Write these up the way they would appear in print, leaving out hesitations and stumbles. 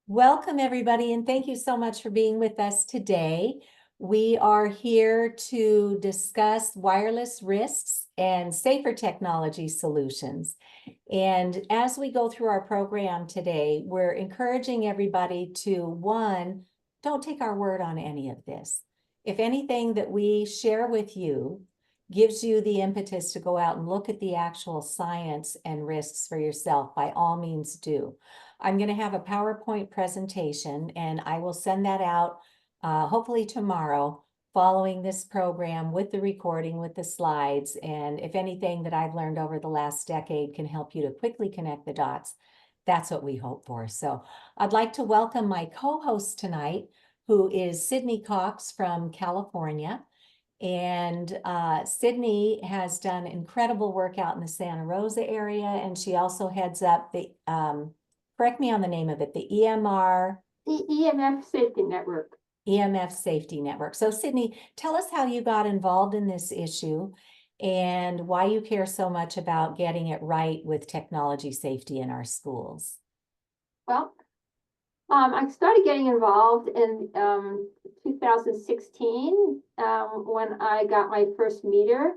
Welcome, everybody, and thank you so much for being with us today. We are here to discuss wireless risks and safer technology solutions. And as we go through our program today, we're encouraging everybody to, one, don't take our word on any of this. If anything that we share with you gives you the impetus to go out and look at the actual science and risks for yourself, by all means do. I'm going to have a PowerPoint presentation, and I will send that out hopefully tomorrow following this program with the recording, with the slides. And if anything that I've learned over the last decade can help you to quickly connect the dots, that's what we hope for. So I'd like to welcome my co-host tonight, who is Sidnee Cox from California. And Sidnee has done incredible work out in the Santa Rosa area, and she also heads up the correct me on the name of it, the EMR. The EMF Safety Network. EMF Safety Network. So Sidnee, tell us how you got involved in this issue and why you care so much about getting it right with technology safety in our schools. Well, I started getting involved in 2016 when I got my first meter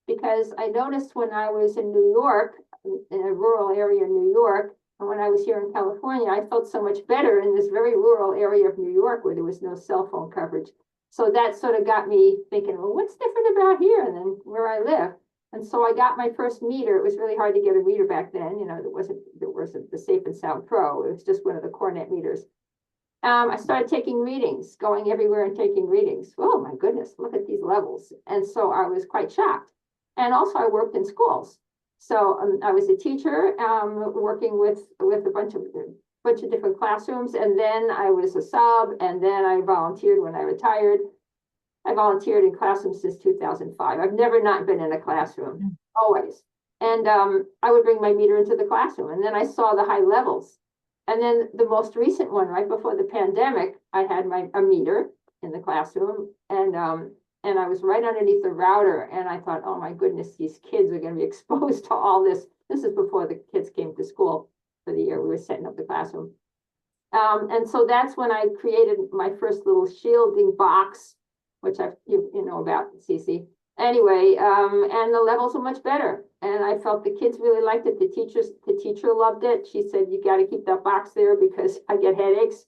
because I noticed when I was in New York, in a rural area in New York, and when I was here in California, I felt so much better in this very rural area of New York where there was no cell phone coverage. So that sort of got me thinking, well, what's different about here than where I live? And so I got my first meter. It was really hard to get a meter back then. You know, there wasn't the Safe and Sound Pro. It was just one of the Cornet meters. I started taking readings, going everywhere and taking readings. Oh my goodness, look at these levels. And so I was quite shocked. And also I worked in schools. So I was a teacher working with a bunch of different classrooms. And then I was a sub, and then I volunteered when I retired. I volunteered in classrooms since 2005. I've never not been in a classroom, always. And I would bring my meter into the classroom, and then I saw the high levels. And then the most recent one, right before the pandemic, I had a meter in the classroom, and I was right underneath the router, and I thought, oh my goodness, these kids are going to be exposed to all this. This is before the kids came to school for the year. We were setting up the classroom. And so that's when I created my first little shielding box, which you know about, Cece. Anyway, and the levels were much better. And I felt the kids really liked it. The teacher loved it. She said, you got to keep that box there because I get headaches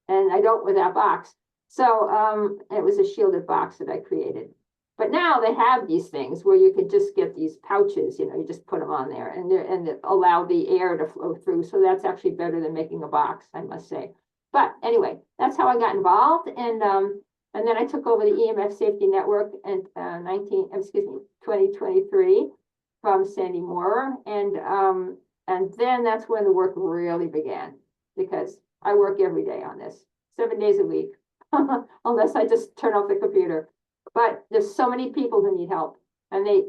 and I don't with that box. So it was a shielded box that I created. But now they have these things where you can just get these pouches, you know, you just put them on there and allow the air to flow through. So that's actually better than making a box, I must say. But anyway, that's how I got involved. And then I took over the EMF Safety Network in 2023 from Sandy Moore. And then that's when the work really began, because I work every day on this, 7 days a week, unless I just turn off the computer. But there's so many people who need help. And I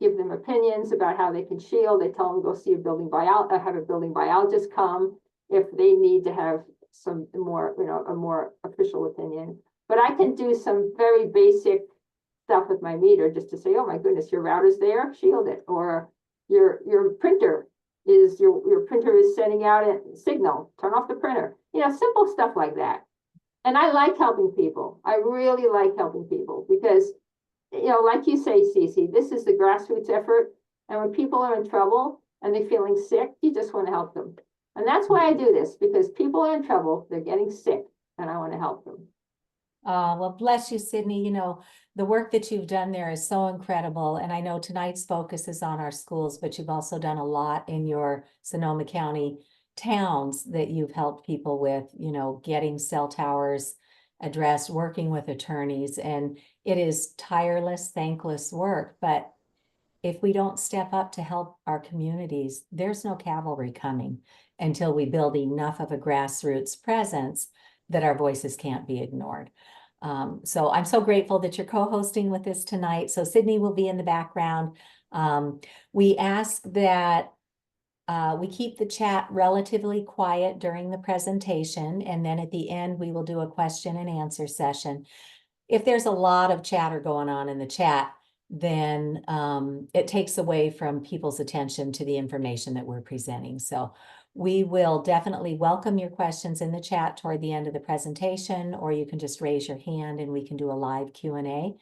give them opinions about how they can shield. I tell them go see a have a building biologist come if they need to have some more, a more official opinion. But I can do some very basic stuff with my meter just to say, oh my goodness, your router's there, shield it. Or your printer is sending out a signal, turn off the printer. Simple stuff like that. And I like helping people. I really like helping people because, like you say, Cece, this is the grassroots effort. And when people are in trouble and they're feeling sick, you just want to help them. And that's why I do this, because people are in trouble, they're getting sick, and I want to help them. Well, bless you, Sidnee. The work that you've done there is so incredible. And I know tonight's focus is on our schools, but you've also done a lot in your Sonoma County towns that you've helped people with, getting cell towers addressed, working with attorneys. And it is tireless, thankless work. But if we don't step up to help our communities, there's no cavalry coming until we build enough of a grassroots presence that our voices can't be ignored. So I'm so grateful that you're co-hosting with us tonight. So Sidnee will be in the background. We ask that we keep the chat relatively quiet during the presentation, and then at the end, we will do a question and answer session. If there's a lot of chatter going on in the chat, then it takes away from people's attention to the information that we're presenting. So we will definitely welcome your questions in the chat toward the end of the presentation, or you can just raise your hand and we can do a live Q&A.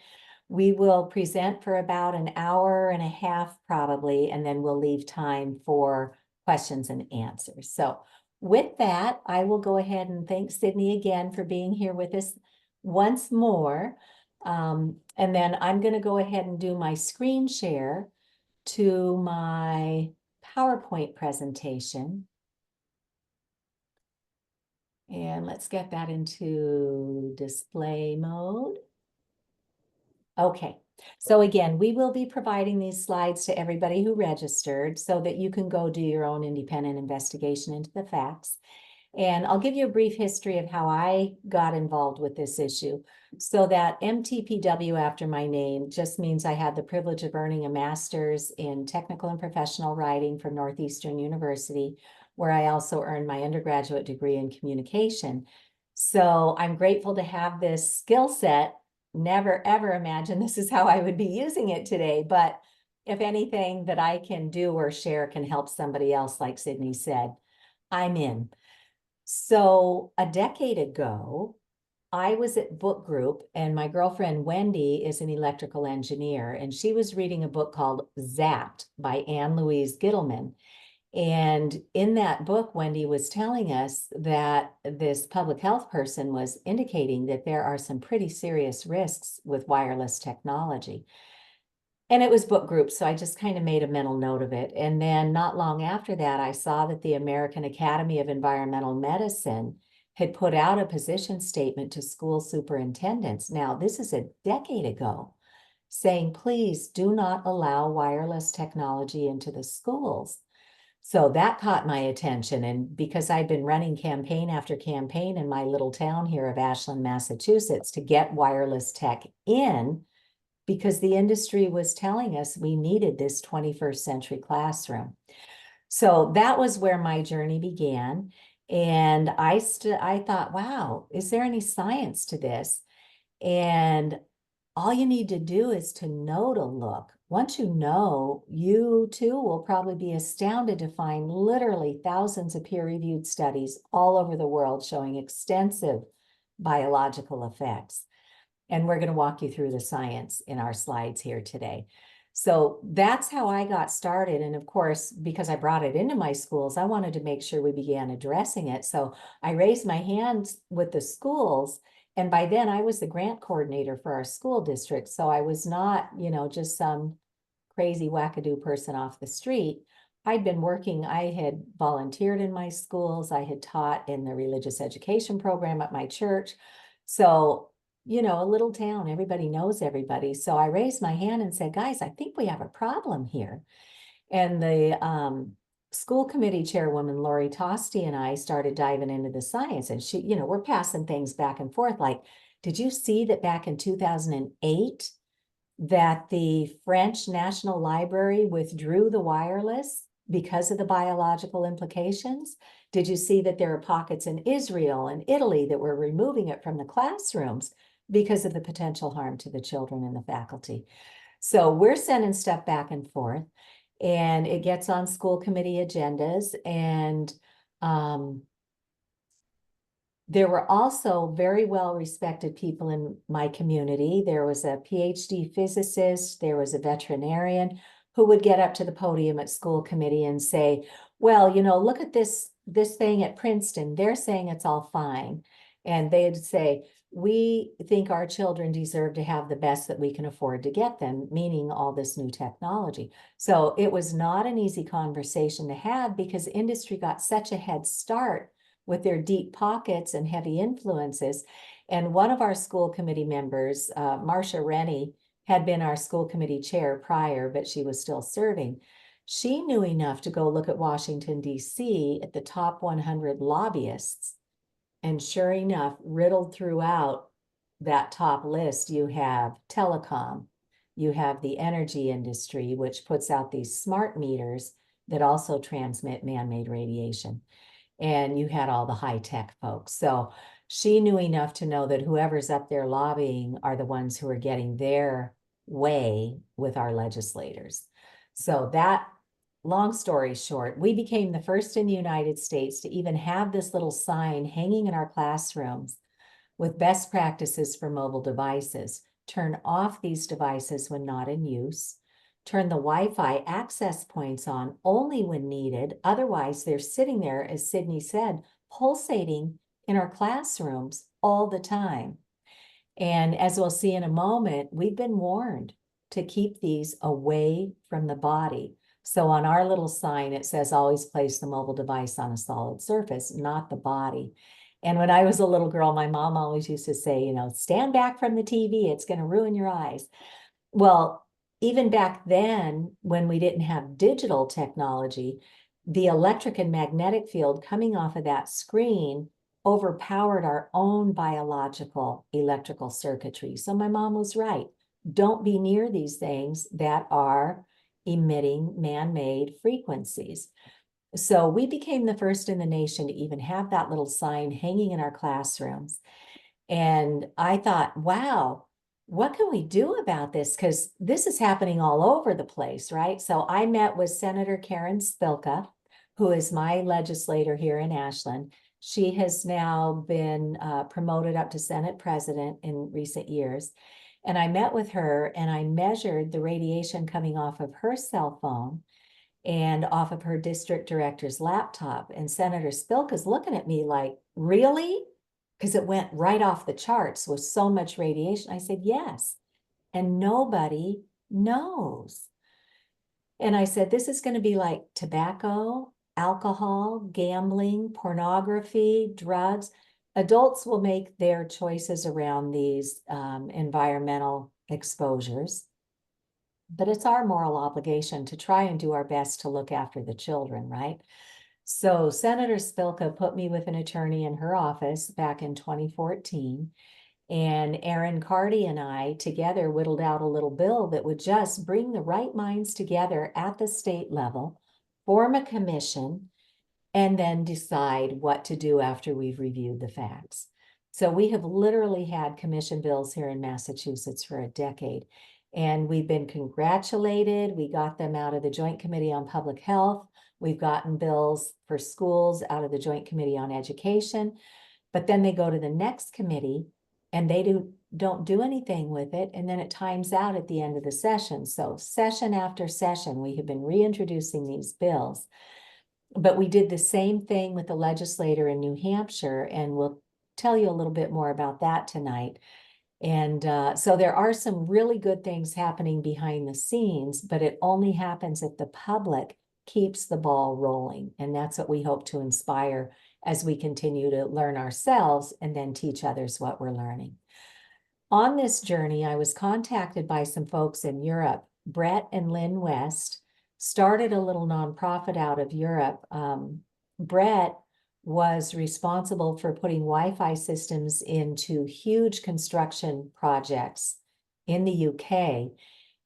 We will present for about an hour and a half probably, and then we'll leave time for questions and answers. So with that, I will go ahead and thank Sidnee again for being here with us once more. And then I'm going to go ahead and do my screen share to my PowerPoint presentation. And let's get that into display mode. Okay, so again, we will be providing these slides to everybody who registered so that you can go do your own independent investigation into the facts. And I'll give you a brief history of how I got involved with this issue. So that MTPW after my name just means I had the privilege of earning a master's in technical and professional writing from Northeastern University, where I also earned my undergraduate degree in communication. So I'm grateful to have this skill set. Never, ever imagined this is how I would be using it today. But if anything that I can do or share can help somebody else, like Sidnee said, I'm in. So a decade ago, I was at book group and my girlfriend Wendy is an electrical engineer and she was reading a book called Zapped by Anne Louise Gittleman. And in that book, Wendy was telling us that this public health person was indicating that there are some pretty serious risks with wireless technology. And it was book group, so I just kind of made a mental note of it. And then not long after that, I saw that the American Academy of Environmental Medicine had put out a position statement to school superintendents. Now, this is a decade ago, saying, please do not allow wireless technology into the schools. So that caught my attention. And because I'd been running campaign after campaign in my little town here of Ashland, Massachusetts, to get wireless tech in, because the industry was telling us we needed this 21st century classroom. So that was where my journey began. And I thought, wow, is there any science to this? And all you need to do is to know to look. Once you know, you too will probably be astounded to find literally thousands of peer-reviewed studies all over the world showing extensive biological effects. And we're going to walk you through the science in our slides here today. So that's how I got started. And of course, because I brought it into my schools, I wanted to make sure we began addressing it. So I raised my hands with the schools. And by then I was the grant coordinator for our school district. So I was not, just some crazy wackadoo person off the street. I'd been working, I had volunteered in my schools. I had taught in the religious education program at my church. So a little town, everybody knows everybody. So I raised my hand and said, guys, I think we have a problem here. And the school committee chairwoman, Lori Tosti, and I started diving into the science. And she, we're passing things back and forth. Like, did you see that back in 2008, that the French National Library withdrew the wireless because of the biological implications? Did you see that there are pockets in Israel and Italy that were removing it from the classrooms because of the potential harm to the children and the faculty? So we're sending stuff back and forth, and it gets on school committee agendas. And there were also very well-respected people in my community. There was a PhD physicist, there was a veterinarian who would get up to the podium at school committee and say, well, look at this thing at Princeton. They're saying it's all fine. And they'd say, we think our children deserve to have the best that we can afford to get them, meaning all this new technology. So it was not an easy conversation to have because industry got such a head start with their deep pockets and heavy influences. And one of our school committee members, Marcia Rennie, had been our school committee chair prior, but she was still serving. She knew enough to go look at Washington, D.C. at the top 100 lobbyists. And sure enough, riddled throughout that top list, you have telecom, you have the energy industry, which puts out these smart meters that also transmit man-made radiation. And you had all the high-tech folks. So she knew enough to know that whoever's up there lobbying are the ones who are getting their way with our legislators. So that, long story short, we became the first in the United States to even have this little sign hanging in our classrooms with best practices for mobile devices. Turn off these devices when not in use. Turn the Wi-Fi access points on only when needed. Otherwise, they're sitting there, as Sidnee said, pulsating in our classrooms all the time. And as we'll see in a moment, we've been warned to keep these away from the body. So on our little sign, it says always place the mobile device on a solid surface, not the body. And when I was a little girl, my mom always used to say, you know, stand back from the TV, it's going to ruin your eyes. Well, even back then, when we didn't have digital technology, the electric and magnetic field coming off of that screen overpowered our own biological electrical circuitry. So my mom was right. Don't be near these things that are emitting man-made frequencies. So we became the first in the nation to even have that little sign hanging in our classrooms. And I thought, wow, what can we do about this? Because this is happening all over the place, right? So I met with Senator Karen Spilka, who is my legislator here in Ashland. She has now been promoted up to Senate president in recent years. And I met with her and I measured the radiation coming off of her cell phone and off of her district director's laptop. And Senator Spilka's looking at me like, really? Because it went right off the charts with so much radiation. I said, yes. And nobody knows. And I said, this is going to be like tobacco, alcohol, gambling, pornography, drugs. Adults will make their choices around these environmental exposures. But it's our moral obligation to try and do our best to look after the children, right? So Senator Spilka put me with an attorney in her office back in 2014. And Aaron Carty and I together whittled out a little bill that would just bring the right minds together at the state level, form a commission, and then decide what to do after we've reviewed the facts. So we have literally had commission bills here in Massachusetts for a decade. And we've been congratulated. We got them out of the Joint Committee on Public Health. We've gotten bills for schools out of the Joint Committee on Education. But then they go to the next committee and they don't do anything with it. And then it times out at the end of the session. So session after session, we have been reintroducing these bills. But we did the same thing with the legislator in New Hampshire, and we'll tell you a little bit more about that tonight. And so there are some really good things happening behind the scenes, but it only happens if the public keeps the ball rolling. And that's what we hope to inspire as we continue to learn ourselves and then teach others what we're learning. On this journey, I was contacted by some folks in Europe. Brett and Lynn West started a little nonprofit out of Europe. Brett was responsible for putting Wi-Fi systems into huge construction projects in the UK.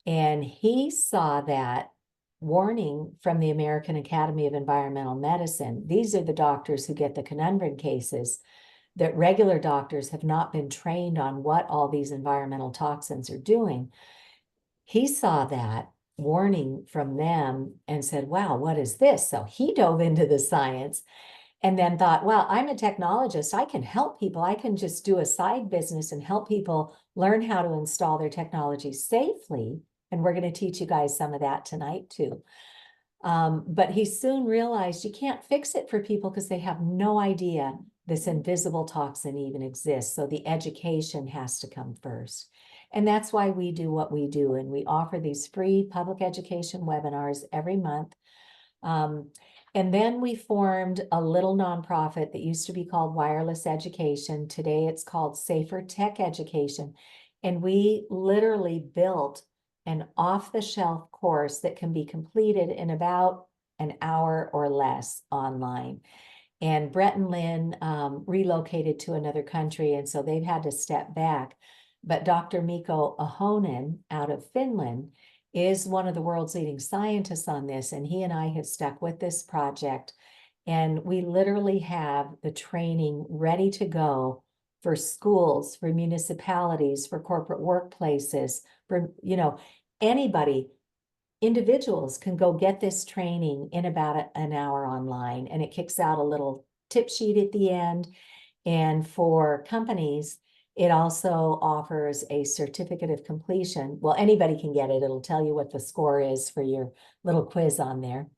And he saw that warning from the American Academy of Environmental Medicine. These are the doctors who get the conundrum cases that regular doctors have not been trained on what all these environmental toxins are doing. He saw that warning from them and said, wow, what is this? So he dove into the science and then thought, well, I'm a technologist. I can help people. I can just do a side business and help people learn how to install their technology safely. And we're going to teach you guys some of that tonight too. But he soon realized you can't fix it for people because they have no idea this invisible toxin even exists. So the education has to come first. And that's why we do what we do. And we offer these free public education webinars every month. And then we formed a little nonprofit that used to be called Wireless Education. Today it's called Safer Tech Education. And we literally built an off-the-shelf course that can be completed in about an hour or less online. And Brett and Lynn relocated to another country, and so they've had to step back. But Dr. Mikko Ahonen out of Finland is one of the world's leading scientists on this, and he and I have stuck with this project. And we literally have the training ready to go for schools, for municipalities, for corporate workplaces, for, anybody. Individuals can go get this training in about an hour online, and it kicks out a little tip sheet at the end. And for companies, it also offers a certificate of completion. Well, anybody can get it. It'll tell you what the score is for your little quiz on there.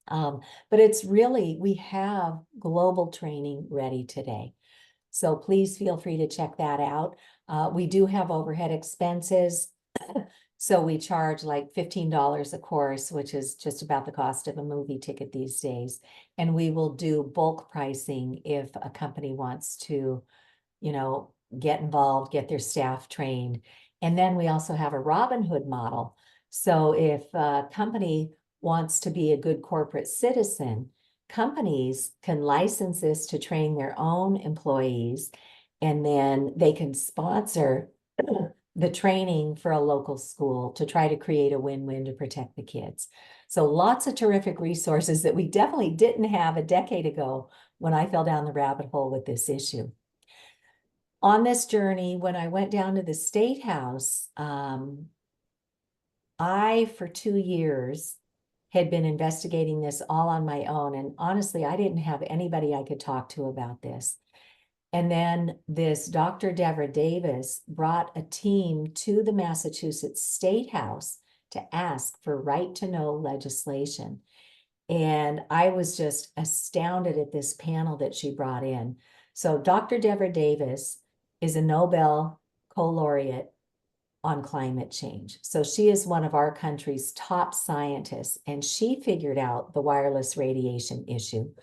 But it's really, we have global training ready today. So please feel free to check that out. We do have overhead expenses. So we charge like $15 a course, which is just about the cost of a movie ticket these days. And we will do bulk pricing if a company wants to, get involved, get their staff trained. And then we also have a Robin Hood model. So if a company wants to be a good corporate citizen, companies can license this to train their own employees, and then they can sponsor the training for a local school to try to create a win-win to protect the kids. So lots of terrific resources that we definitely didn't have a decade ago when I fell down the rabbit hole with this issue. On this journey, when I went down to the State House, I, for 2 years, had been investigating this all on my own. And honestly, I didn't have anybody I could talk to about this. And then this Dr. Deborah Davis brought a team to the Massachusetts State House to ask for right-to-know legislation. And I was just astounded at this panel that she brought in. So Dr. Deborah Davis is a Nobel laureate on climate change. So she is one of our country's top scientists, and she figured out the wireless radiation issue.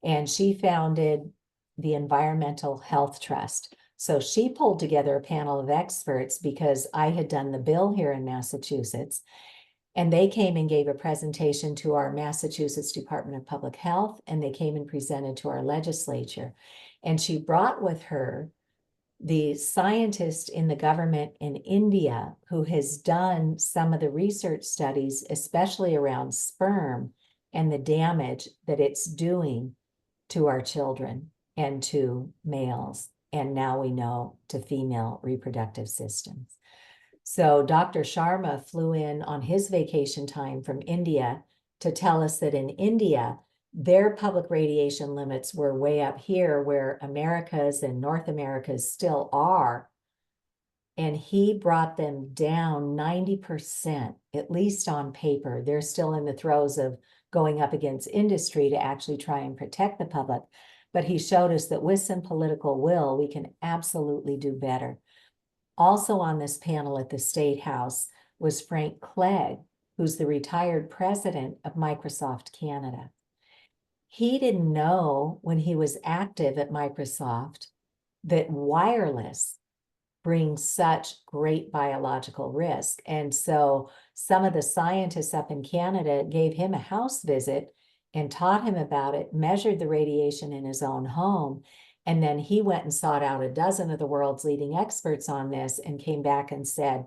And she founded the Environmental Health Trust. So she pulled together a panel of experts because I had done the bill here in Massachusetts, and they came and gave a presentation to our Massachusetts Department of Public Health, and they came and presented to our legislature. And she brought with her the scientist in the government in India who has done some of the research studies, especially around sperm and the damage that it's doing to our children and to males, and now we know to female reproductive systems. So Dr. Sharma flew in on his vacation time from India to tell us that in India, their public radiation limits were way up here where America's and North America's still are. And he brought them down 90%, at least on paper. They're still in the throes of going up against industry to actually try and protect the public. But he showed us that with some political will, we can absolutely do better. Also on this panel at the State House was Frank Clegg, who's the retired president of Microsoft Canada. He didn't know when he was active at Microsoft that wireless brings such great biological risk. And so some of the scientists up in Canada gave him a house visit and taught him about it, measured the radiation in his own home. And then he went and sought out a dozen of the world's leading experts on this and came back and said,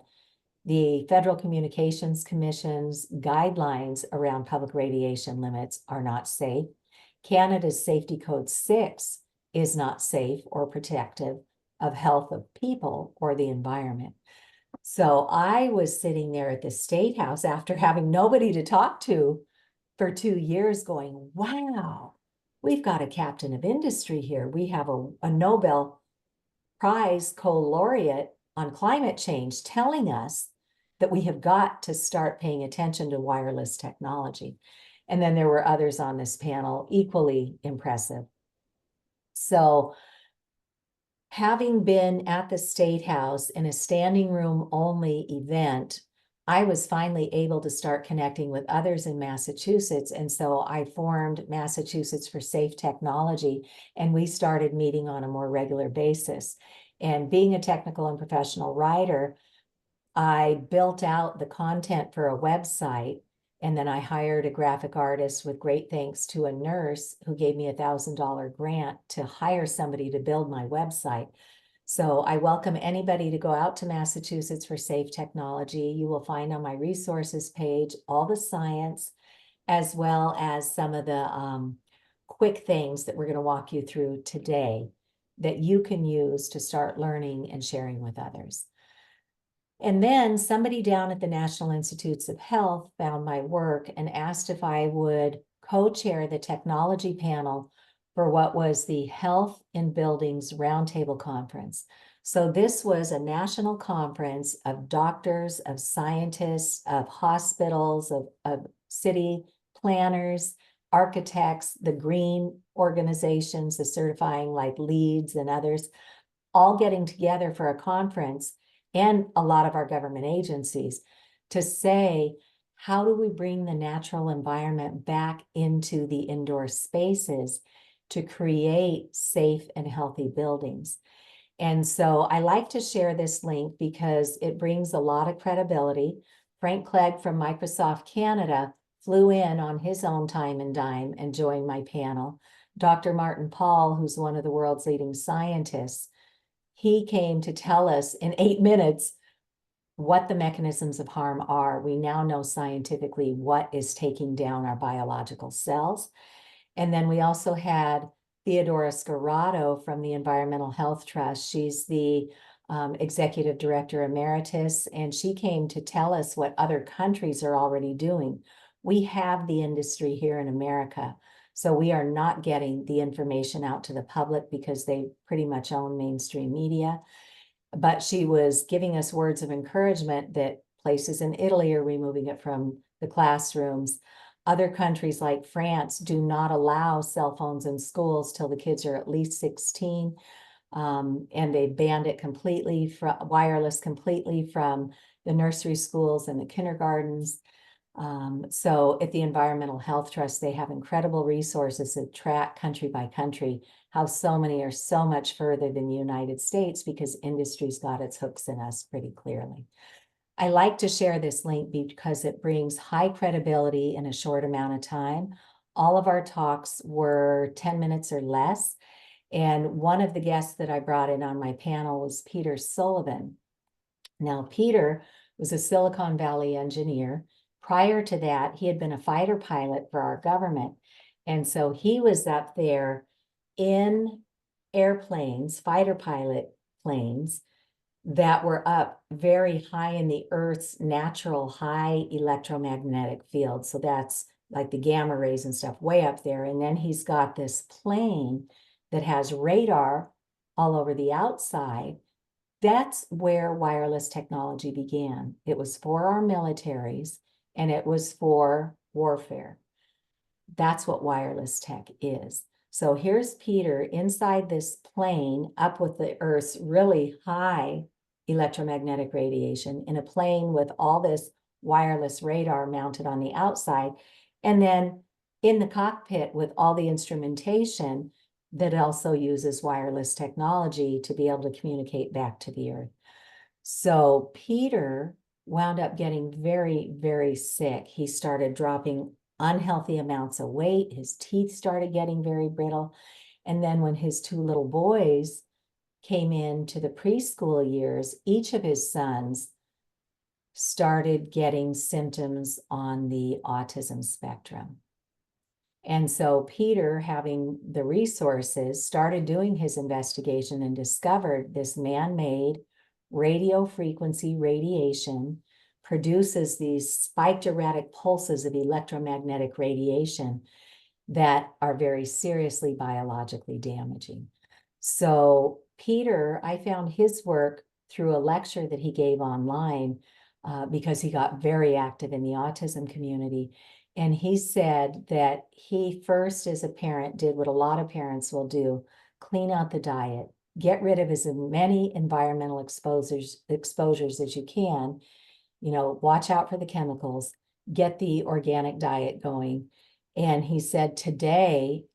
the Federal Communications Commission's guidelines around public radiation limits are not safe. Canada's Safety Code 6 is not safe or protective of health of people or the environment. So I was sitting there at the State House after having nobody to talk to for 2 years going, wow, we've got a captain of industry here. We have a Nobel Prize co-laureate on climate change telling us that we have got to start paying attention to wireless technology. And then there were others on this panel equally impressive. So having been at the State House in a standing room only event, I was finally able to start connecting with others in Massachusetts. And so I formed Massachusetts for Safe Technology, and we started meeting on a more regular basis. And being a technical and professional writer, I built out the content for a website, and then I hired a graphic artist with great thanks to a nurse who gave me $1,000 grant to hire somebody to build my website. So I welcome anybody to go out to Massachusetts for Safe Technology. You will find on my resources page all the science, as well as some of the quick things that we're going to walk you through today. that you can use to start learning and sharing with others. And then somebody down at the National Institutes of Health found my work and asked if I would co-chair the technology panel for what was the Health in Buildings Roundtable Conference. So this was a national conference of doctors, of scientists, of hospitals, of city planners, architects, the green organizations, the certifying like LEEDs and others, all getting together for a conference, and a lot of our government agencies, to say, how do we bring the natural environment back into the indoor spaces to create safe and healthy buildings? And so I like to share this link because it brings a lot of credibility. Frank Clegg from Microsoft Canada flew in on his own time and dime and joined my panel. Dr. Martin Pall, who's one of the world's leading scientists, he came to tell us in 8 minutes what the mechanisms of harm are. We now know scientifically what is taking down our biological cells. And then we also had Theodora Scarrato from the Environmental Health Trust. She's the executive director emeritus, and she came to tell us what other countries are already doing. We have the industry here in America, so we are not getting the information out to the public because they pretty much own mainstream media. But she was giving us words of encouragement that places in Italy are removing it from the classrooms. Other countries like France do not allow cell phones in schools till the kids are at least 16. And they banned it completely, from wireless completely, from the nursery schools and the kindergartens. So at the Environmental Health Trust, they have incredible resources that track country by country how so many are so much further than the United States because industry's got its hooks in us pretty clearly. I like to share this link because it brings high credibility in a short amount of time. All of our talks were 10 minutes or less. And one of the guests that I brought in on my panel was Peter Sullivan. Now, Peter was a Silicon Valley engineer. Prior to that, he had been a fighter pilot for our government. And so he was up there in airplanes, fighter pilot planes, that were up very high in the Earth's natural high electromagnetic field. So that's like the gamma rays and stuff way up there. And then he's got this plane that has radar all over the outside. That's where wireless technology began. It was for our militaries and it was for warfare. That's what wireless tech is. So here's Peter inside this plane up with the Earth's really high electromagnetic radiation in a plane with all this wireless radar mounted on the outside. And then in the cockpit with all the instrumentation that also uses wireless technology to be able to communicate back to the Earth. So Peter wound up getting very, very sick. He started dropping unhealthy amounts of weight. His teeth started getting very brittle. And then when his 2 little boys came into the preschool years, each of his sons started getting symptoms on the autism spectrum. And so Peter, having the resources, started doing his investigation and discovered this man-made radio frequency radiation produces these spiked erratic pulses of electromagnetic radiation that are very seriously biologically damaging. So Peter, I found his work through a lecture that he gave online because he got very active in the autism community. And he said that he first, as a parent, did what a lot of parents will do: clean out the diet, get rid of as many environmental exposures as you can, watch out for the chemicals, get the organic diet going. And he said today,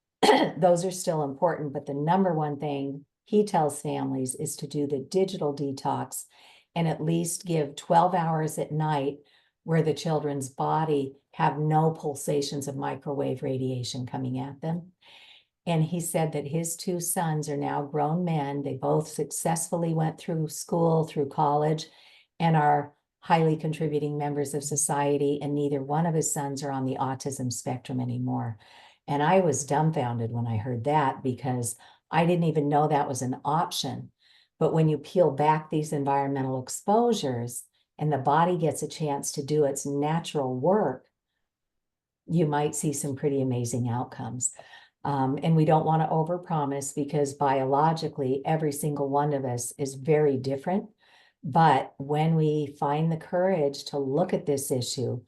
those are still important, but the number one thing he tells families is to do the digital detox and at least give 12 hours at night where the children's body have no pulsations of microwave radiation coming at them. And he said that his 2 sons are now grown men. They both successfully went through school, through college, and are highly contributing members of society. And neither one of his sons are on the autism spectrum anymore. And I was dumbfounded when I heard that, because I didn't even know that was an option. But when you peel back these environmental exposures and the body gets a chance to do its natural work, you might see some pretty amazing outcomes. And we don't want to overpromise because biologically, every single one of us is very different. But when we find the courage to look at this issue,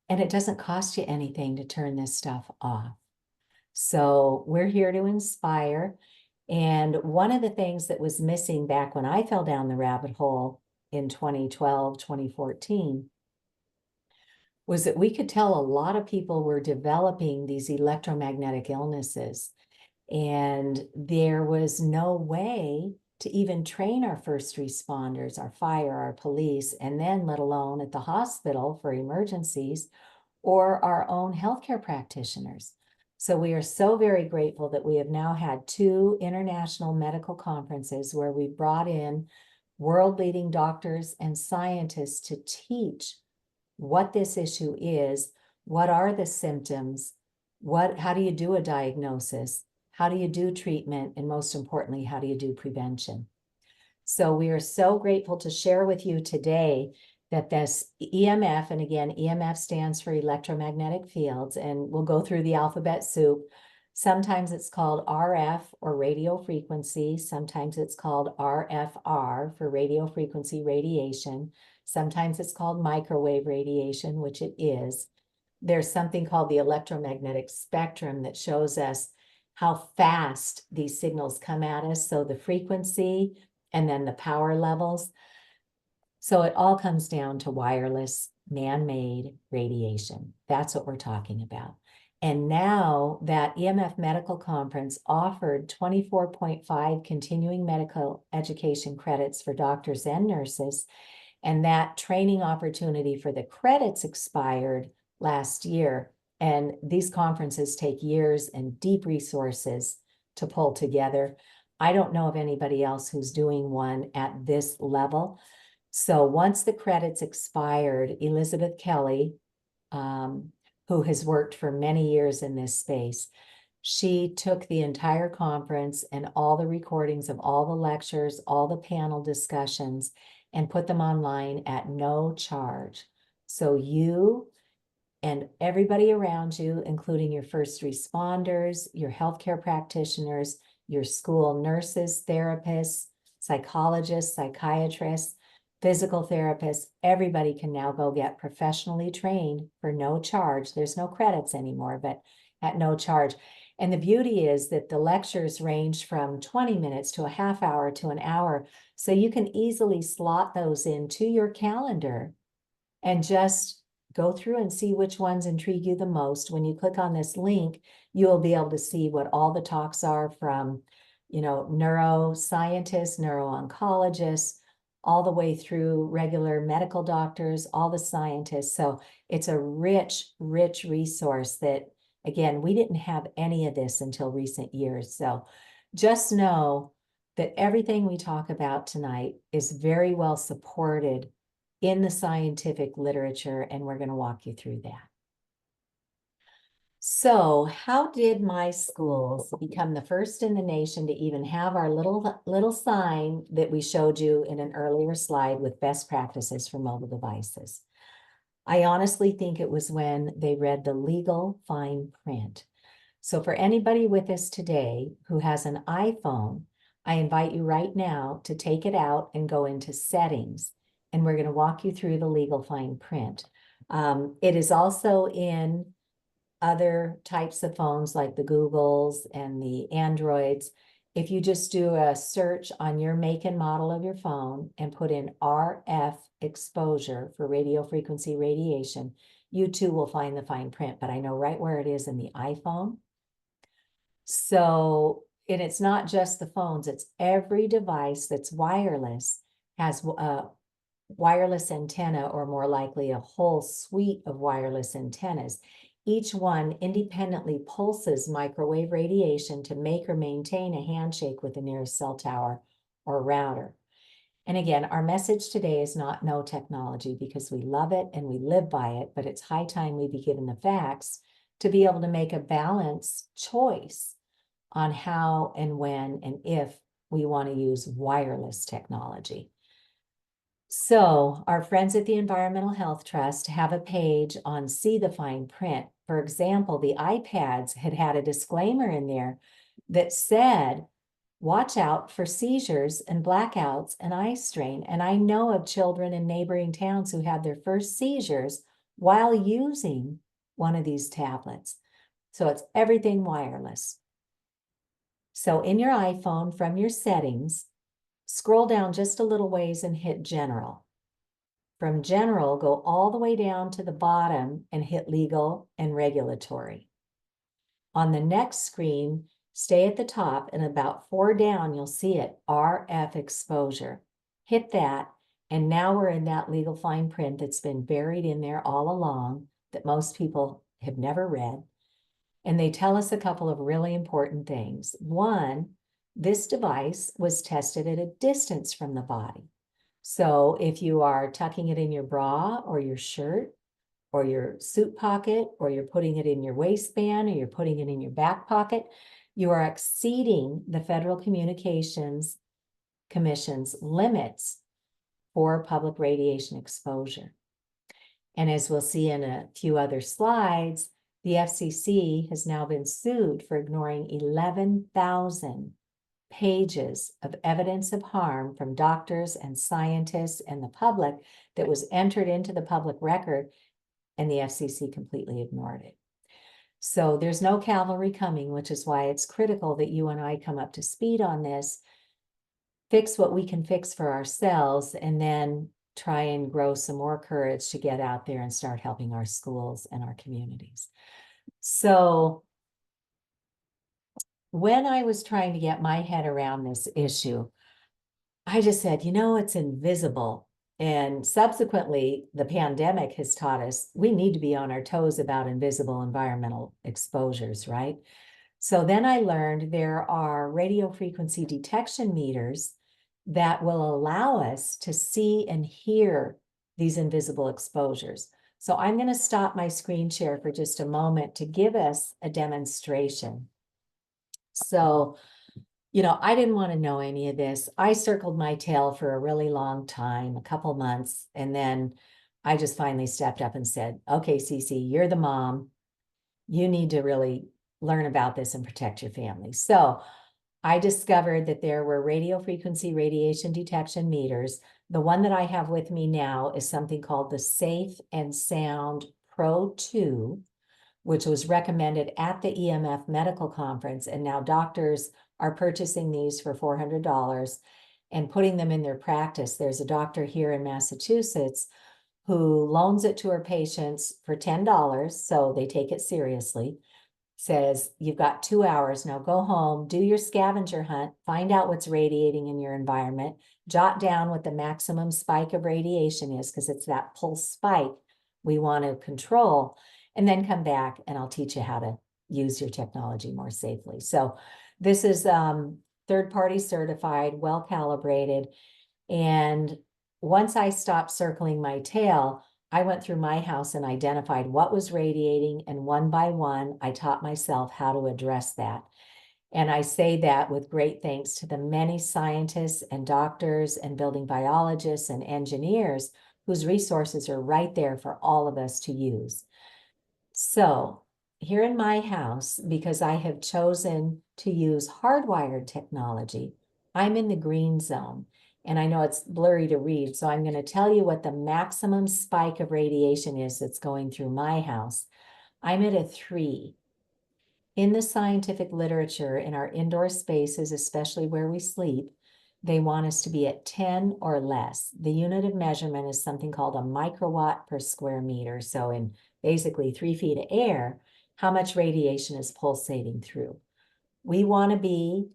and it doesn't cost you anything to turn this stuff off. So we're here to inspire. And one of the things that was missing back when I fell down the rabbit hole in 2012, 2014, was that we could tell a lot of people were developing these electromagnetic illnesses. And there was no way to even train our first responders, our fire, our police, and then let alone at the hospital for emergencies or our own healthcare practitioners. So we are so very grateful that we have now had 2 international medical conferences where we brought in world-leading doctors and scientists to teach what this issue is, what are the symptoms, how do you do a diagnosis, how do you do treatment, and most importantly, how do you do prevention? So we are so grateful to share with you today that this EMF, and again, EMF stands for electromagnetic fields, and we'll go through the alphabet soup. Sometimes it's called RF or radio frequency. Sometimes it's called RFR for radio frequency radiation. Sometimes it's called microwave radiation, which it is. There's something called the electromagnetic spectrum that shows us how fast these signals come at us. So the frequency and then the power levels. So it all comes down to wireless man-made radiation. That's what we're talking about. And now that EMF Medical Conference offered 24.5 continuing medical education credits for doctors and nurses. And that training opportunity for the credits expired last year. And these conferences take years and deep resources to pull together. I don't know of anybody else who's doing one at this level. So once the credits expired, Elizabeth Kelly, who has worked for many years in this space, she took the entire conference and all the recordings of all the lectures, all the panel discussions, and put them online at no charge. So you and everybody around you, including your first responders, your healthcare practitioners, your school nurses, therapists, psychologists, psychiatrists, physical therapists, everybody can now go get professionally trained for no charge. There's no credits anymore, but at no charge. And the beauty is that the lectures range from 20 minutes to a half hour to an hour. So you can easily slot those into your calendar and just go through and see which ones intrigue you the most. When you click on this link, you'll be able to see what all the talks are from, neuroscientists, neuro-oncologists, all the way through regular medical doctors, all the scientists. So it's a rich, rich resource that, again, we didn't have any of this until recent years. So just know that everything we talk about tonight is very well supported in the scientific literature, and we're going to walk you through that. So how did my schools become the first in the nation to even have our little sign that we showed you in an earlier slide with best practices for mobile devices? I honestly think it was when they read the legal fine print. So for anybody with us today who has an iPhone, I invite you right now to take it out and go into settings, and we're going to walk you through the legal fine print. It is also in other types of phones like the Googles and the Androids. If you just do a search on your make and model of your phone and put in RF exposure for radio frequency radiation, you too will find the fine print, but I know right where it is in the iPhone. So, and it's not just the phones, it's every device that's wireless has a wireless antenna, or more likely a whole suite of wireless antennas. Each one independently pulses microwave radiation to make or maintain a handshake with the nearest cell tower or router. And again, our message today is not no technology, because we love it and we live by it, but it's high time we be given the facts to be able to make a balanced choice on how and when and if we want to use wireless technology. So our friends at the Environmental Health Trust have a page on See the Fine Print. For example, the iPads had a disclaimer in there that said, watch out for seizures and blackouts and eye strain. And I know of children in neighboring towns who had their first seizures while using one of these tablets. So it's everything wireless. So in your iPhone, from your settings, scroll down just a little ways and hit General. From General, go all the way down to the bottom and hit Legal and Regulatory. On the next screen, stay at the top, and about 4 down, you'll see it, RF exposure. Hit that, and now we're in that legal fine print that's been buried in there all along that most people have never read. And they tell us a couple of really important things. One, this device was tested at a distance from the body. So if you are tucking it in your bra or your shirt or your suit pocket, or you're putting it in your waistband, or you're putting it in your back pocket, you are exceeding the Federal Communications Commission's limits for public radiation exposure. And as we'll see in a few other slides, the FCC has now been sued for ignoring 11,000 pages of evidence of harm from doctors and scientists and the public that was entered into the public record, and the FCC completely ignored it. So there's no cavalry coming, which is why it's critical that you and I come up to speed on this, fix what we can fix for ourselves, and then try and grow some more courage to get out there and start helping our schools and our communities. So when I was trying to get my head around this issue, I just said, you know, it's invisible. And subsequently, the pandemic has taught us we need to be on our toes about invisible environmental exposures, right? So then I learned there are radio frequency detection meters that will allow us to see and hear these invisible exposures. So I'm going to stop my screen share for just a moment to give us a demonstration. So, you know, I didn't want to know any of this. I circled my tail for a really long time, a couple months, and then I just finally stepped up and said, okay, Cece, you're the mom. You need to really learn about this and protect your family. So I discovered that there were radio frequency radiation detection meters. The one that I have with me now is something called the Safe and Sound Pro 2, which was recommended at the EMF medical conference. And now doctors are purchasing these for $400 and putting them in their practice. There's a doctor here in Massachusetts who loans it to her patients for $10, so they take it seriously. Says, you've got 2 hours, now go home, do your scavenger hunt, find out what's radiating in your environment, jot down what the maximum spike of radiation is, because it's that pulse spike we want to control, and then come back and I'll teach you how to use your technology more safely. So this is third-party certified, well-calibrated, and once I stopped circling my tail, I went through my house and identified what was radiating, and one by one, I taught myself how to address that. And I say that with great thanks to the many scientists and doctors and building biologists and engineers whose resources are right there for all of us to use. So here in my house, because I have chosen to use hardwired technology, I'm in the green zone. And I know it's blurry to read, so I'm going to tell you what the maximum spike of radiation is that's going through my house. I'm at a 3. In the scientific literature, in our indoor spaces, especially where we sleep, they want us to be at 10 or less. The unit of measurement is something called a microwatt per square meter. So in basically 3 feet of air, how much radiation is pulsating through? We want to be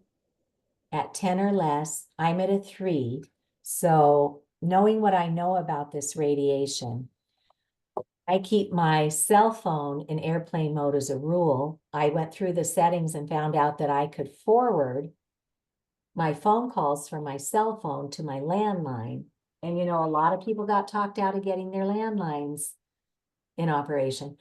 at 10 or less. I'm at a 3. So knowing what I know about this radiation, I keep my cell phone in airplane mode as a rule. I went through the settings and found out that I could forward my phone calls from my cell phone to my landline. And you know, a lot of people got talked out of getting their landlines in operation.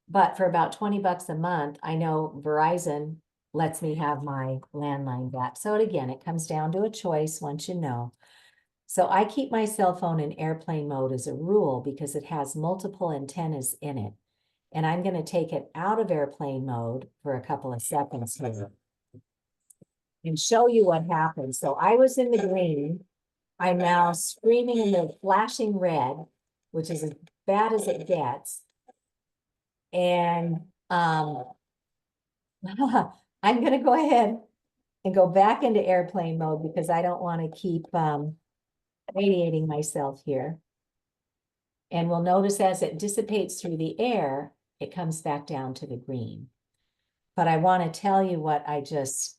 But for about $20 a month, I know Verizon lets me have my landline back. So again, it comes down to a choice once you know. So I keep my cell phone in airplane mode as a rule because it has multiple antennas in it. And I'm going to take it out of airplane mode for a couple of seconds here and show you what happens. So I was in the green. I'm now screaming in the flashing red, which is as bad as it gets. And I'm going to go ahead and go back into airplane mode because I don't want to keep radiating myself here. And we'll notice as it dissipates through the air, it comes back down to the green. But I want to tell you what I just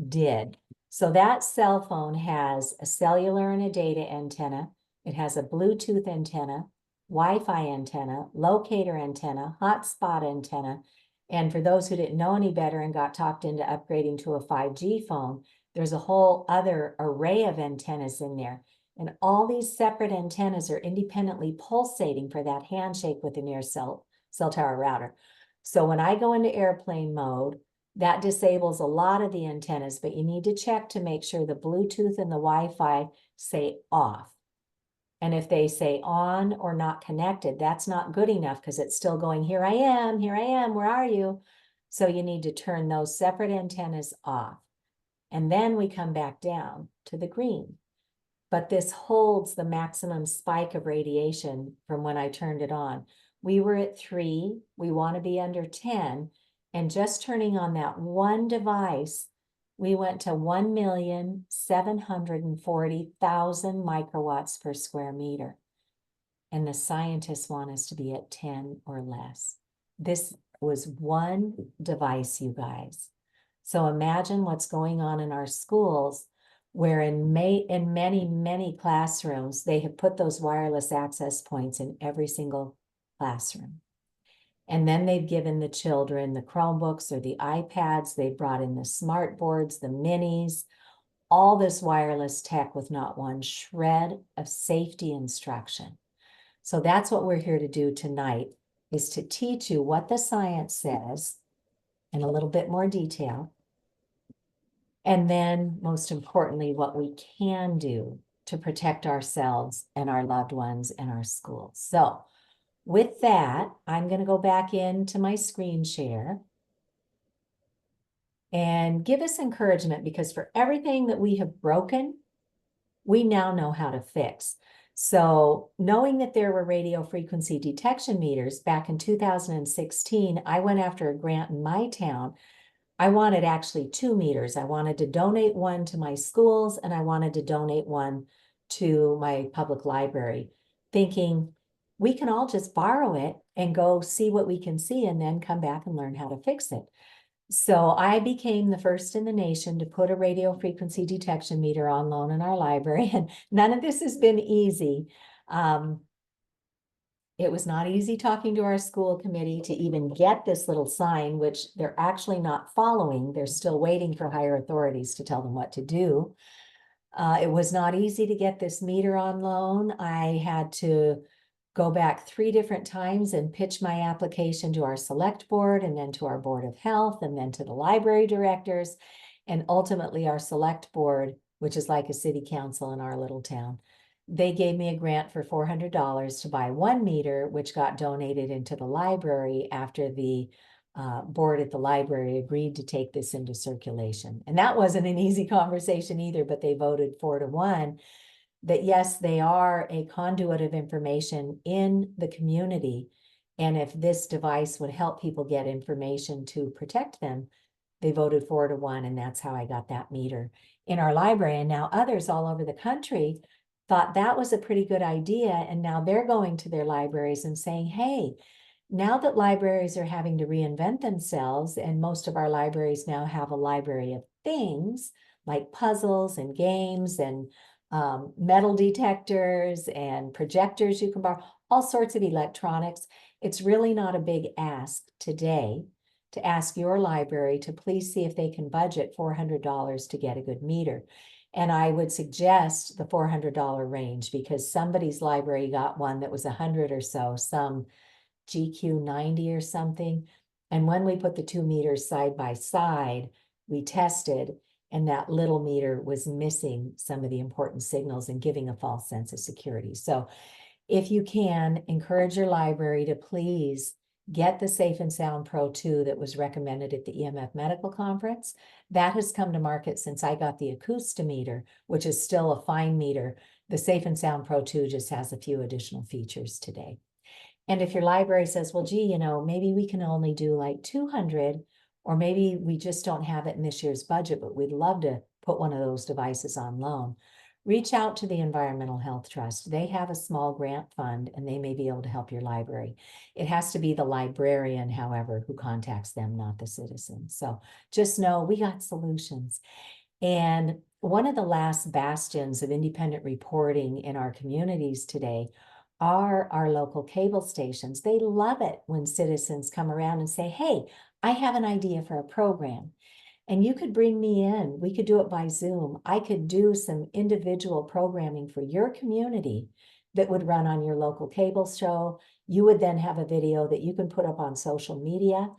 did. So that cell phone has a cellular and a data antenna. It has a Bluetooth antenna, Wi-Fi antenna, locator antenna, hotspot antenna. And for those who didn't know any better and got talked into upgrading to a 5G phone, there's a whole other array of antennas in there. And all these separate antennas are independently pulsating for that handshake with the near cell tower router. So when I go into airplane mode, that disables a lot of the antennas, but you need to check to make sure the Bluetooth and the Wi-Fi say off. And if they say on or not connected, that's not good enough because it's still going, here I am, where are you? So you need to turn those separate antennas off. And then we come back down to the green. But this holds the maximum spike of radiation from when I turned it on. We were at 3, we want to be under 10, and just turning on that one device, we went to 1,740,000 microwatts per square meter. And the scientists want us to be at 10 or less. This was one device, you guys. So imagine what's going on in our schools, where in many, many classrooms, they have put those wireless access points in every single classroom. And then they've given the children the Chromebooks or the iPads. They brought in the smart boards, the minis, all this wireless tech with not one shred of safety instruction. So that's what we're here to do tonight, is to teach you what the science says in a little bit more detail. And then, most importantly, what we can do to protect ourselves and our loved ones and our schools. So with that, I'm going to go back into my screen share and give us encouragement, because for everything that we have broken, we now know how to fix. So knowing that there were radio frequency detection meters back in 2016, I went after a grant in my town. I wanted actually 2 meters. I wanted to donate one to my schools, and I wanted to donate one to my public library, thinking we can all just borrow it and go see what we can see and then come back and learn how to fix it. So I became the first in the nation to put a radio frequency detection meter on loan in our library, and none of this has been easy. It was not easy talking to our school committee to even get this little sign, which they're actually not following. They're still waiting for higher authorities to tell them what to do. It was not easy to get this meter on loan. I had to go back 3 different times and pitch my application to our select board, and then to our board of health, and then to the library directors, and ultimately our select board, which is like a city council in our little town. They gave me a grant for $400 to buy 1 meter, which got donated into the library after the board at the library agreed to take this into circulation. And that wasn't an easy conversation either, but they voted 4-1 that yes, they are a conduit of information in the community. And if this device would help people get information to protect them, they voted 4-1, and that's how I got that meter in our library. And now others all over the country thought that was a pretty good idea, and now they're going to their libraries and saying, hey, now that libraries are having to reinvent themselves, and most of our libraries now have a library of things like puzzles and games and metal detectors and projectors you can borrow, all sorts of electronics. It's really not a big ask today to ask your library to please see if they can budget $400 to get a good meter. And I would suggest the $400 range, because somebody's library got one that was 100 or so, some GQ 90 or something. And when we put the 2 meters side by side, we tested, and that little meter was missing some of the important signals and giving a false sense of security. So if you can, encourage your library to please get the Safe and Sound Pro 2 that was recommended at the EMF Medical Conference. That has come to market since I got the Acoustimeter, which is still a fine meter. The Safe and Sound Pro 2 just has a few additional features today. And if your library says, well, gee, maybe we can only do like 200, or maybe we just don't have it in this year's budget, but we'd love to put one of those devices on loan, reach out to the Environmental Health Trust. They have a small grant fund, and they may be able to help your library. It has to be the librarian, however, who contacts them, not the citizen. So just know we got solutions. And one of the last bastions of independent reporting in our communities today are our local cable stations. They love it when citizens come around and say, hey, I have an idea for a program. And you could bring me in. We could do it by Zoom. I could do some individual programming for your community that would run on your local cable show. You would then have a video that you can put up on social media.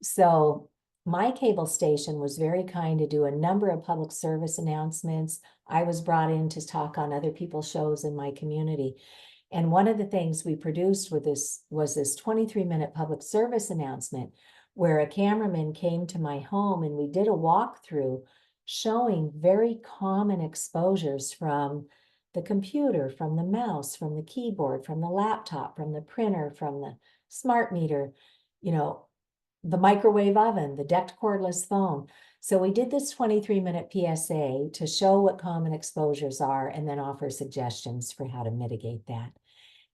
So my cable station was very kind to do a number of public service announcements. I was brought in to talk on other people's shows in my community. And one of the things we produced with this was this 23-minute public service announcement where a cameraman came to my home and we did a walkthrough showing very common exposures from the computer, from the mouse, from the keyboard, from the laptop, from the printer, from the smart meter, the microwave oven, the decked cordless phone. So we did this 23-minute PSA to show what common exposures are and then offer suggestions for how to mitigate that.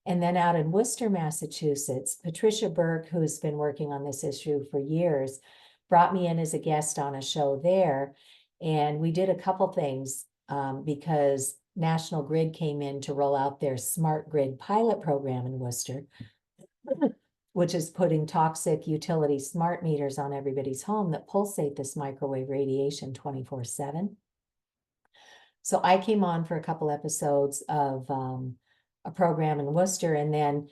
And then out in Worcester, Massachusetts, Patricia Burke, who's been working on this issue for years, brought me in as a guest on a show there. And we did a couple things because National Grid came in to roll out their smart grid pilot program in Worcester, which is putting toxic utility smart meters on everybody's home that pulsate this microwave radiation 24/7. So I came on for a couple episodes of a program in Worcester, and then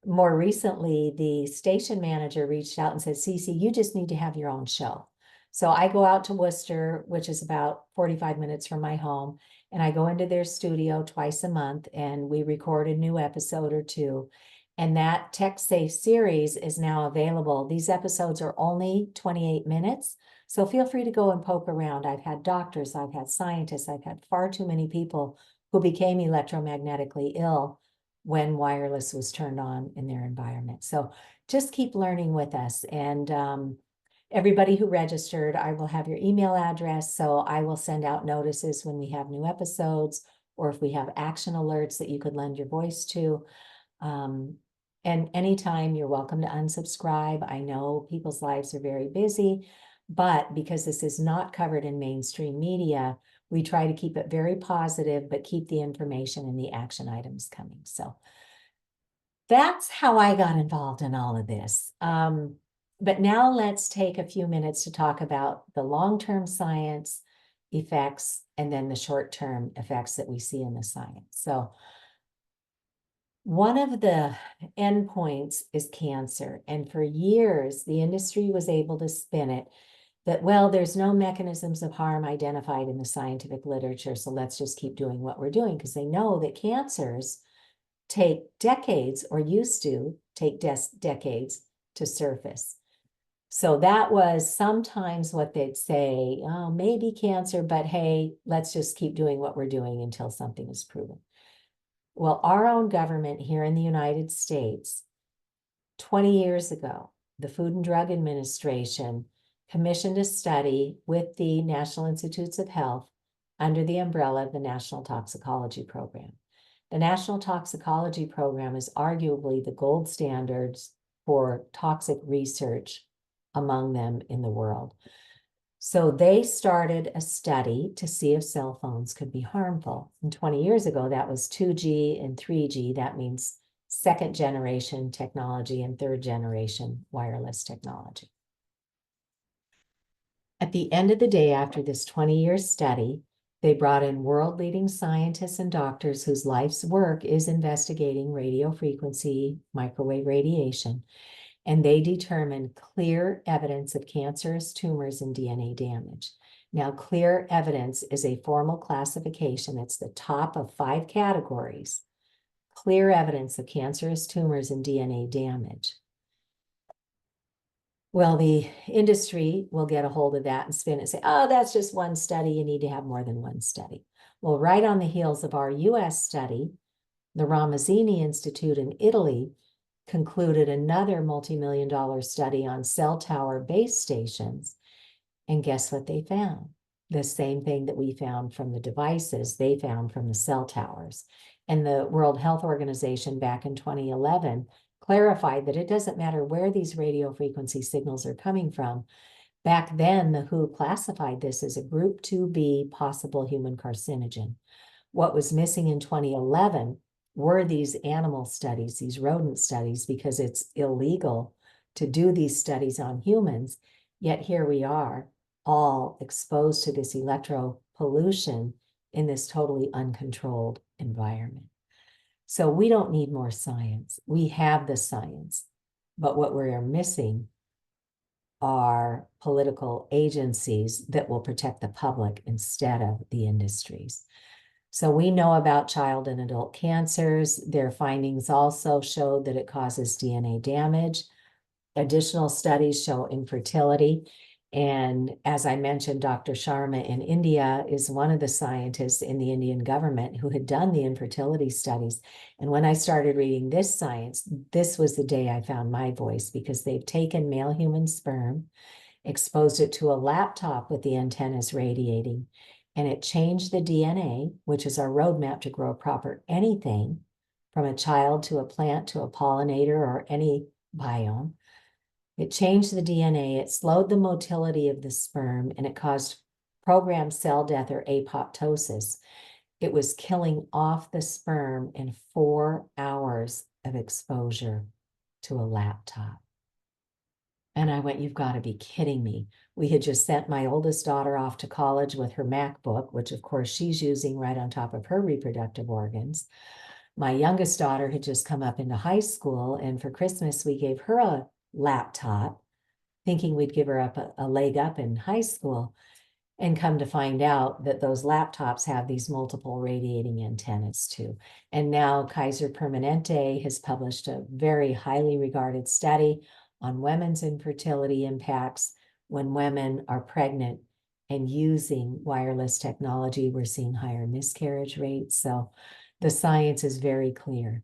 more recently, the station manager reached out and said, Cece, you just need to have your own show. So I go out to Worcester, which is about 45 minutes from my home, and I go into their studio twice a month, and we record a new episode or two. And that Tech Safe series is now available. These episodes are only 28 minutes, so feel free to go and poke around. I've had doctors, I've had scientists, I've had far too many people who became electromagnetically ill when wireless was turned on in their environment. So just keep learning with us. And everybody who registered, I will have your email address, so I will send out notices when we have new episodes, or if we have action alerts that you could lend your voice to. And anytime you're welcome to unsubscribe. I know people's lives are very busy, but because this is not covered in mainstream media, we try to keep it very positive, but keep the information and the action items coming. So that's how I got involved in all of this. But now let's take a few minutes to talk about the long-term science effects and then the short-term effects that we see in the science. So one of the endpoints is cancer. And for years, the industry was able to spin it that, well, there's no mechanisms of harm identified in the scientific literature, so let's just keep doing what we're doing, because they know that cancers take decades, or used to take decades, to surface. So that was sometimes what they'd say, oh, maybe cancer, but hey, let's just keep doing what we're doing until something is proven. Well, our own government here in the United States, 20 years ago, the Food and Drug Administration commissioned a study with the National Institutes of Health under the umbrella of the National Toxicology Program. The National Toxicology Program is arguably the gold standards for toxic research among them in the world. So they started a study to see if cell phones could be harmful. And 20 years ago, that was 2G and 3G. That means second generation technology and third generation wireless technology. At the end of the day, after this 20-year study, they brought in world-leading scientists and doctors whose life's work is investigating radio frequency microwave radiation. and they determined clear evidence of cancerous tumors and DNA damage. Now, clear evidence is a formal classification. It's the top of 5 categories. Clear evidence of cancerous tumors and DNA damage. Well, the industry will get a hold of that and spin it and say, oh, that's just one study. You need to have more than one study. Well, right on the heels of our US study, the Ramazzini Institute in Italy concluded another multi-million-dollar study on cell tower base stations. And guess what they found? The same thing that we found from the devices, they found from the cell towers. And the World Health Organization back in 2011 clarified that it doesn't matter where these radio frequency signals are coming from. Back then, the WHO classified this as a group 2B possible human carcinogen. What was missing in 2011 were these animal studies, these rodent studies, because it's illegal to do these studies on humans. Yet here we are, all exposed to this electro pollution in this totally uncontrolled environment. So we don't need more science. We have the science, but what we are missing are political agencies that will protect the public instead of the industries. So we know about child and adult cancers. Their findings also showed that it causes DNA damage. Additional studies show infertility. And as I mentioned, Dr. Sharma in India is one of the scientists in the Indian government who had done the infertility studies. And when I started reading this science, this was the day I found my voice, because they've taken male human sperm, exposed it to a laptop with the antennas radiating, and it changed the DNA, which is our roadmap to grow proper anything, from a child to a plant to a pollinator or any biome. It changed the DNA, it slowed the motility of the sperm, and it caused programmed cell death or apoptosis. It was killing off the sperm in 4 hours of exposure to a laptop. And I went, you've got to be kidding me. We had just sent my oldest daughter off to college with her MacBook, which of course she's using right on top of her reproductive organs. My youngest daughter had just come up into high school, and for Christmas, we gave her a laptop, thinking we'd give her up a leg up in high school, and come to find out that those laptops have these multiple radiating antennas too. And now Kaiser Permanente has published a very highly regarded study on women's infertility impacts when women are pregnant and using wireless technology. We're seeing higher miscarriage rates. So the science is very clear.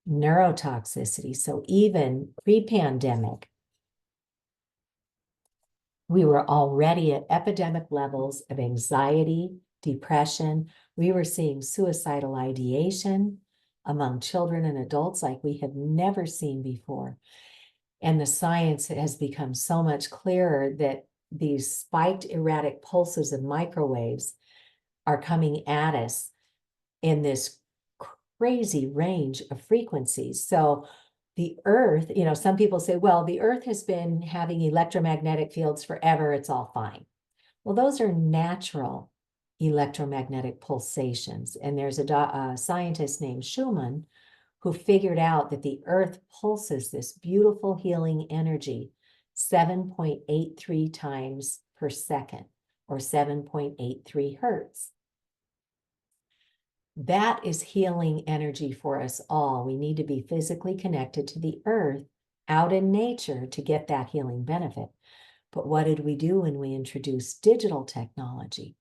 Neurotoxicity. So even pre-pandemic, we were already at epidemic levels of anxiety, depression. We were seeing suicidal ideation among children and adults like we had never seen before. And the science has become so much clearer that these spiked erratic pulses of microwaves are coming at us in this crazy range of frequencies. So the Earth, some people say, well, the Earth has been having electromagnetic fields forever, it's all fine. Well, those are natural electromagnetic pulsations. And there's a scientist named Schumann who figured out that the Earth pulses this beautiful healing energy 7.83 times per second, or 7.83 hertz. That is healing energy for us all. We need to be physically connected to the Earth out in nature to get that healing benefit. But what did we do when we introduced digital technology?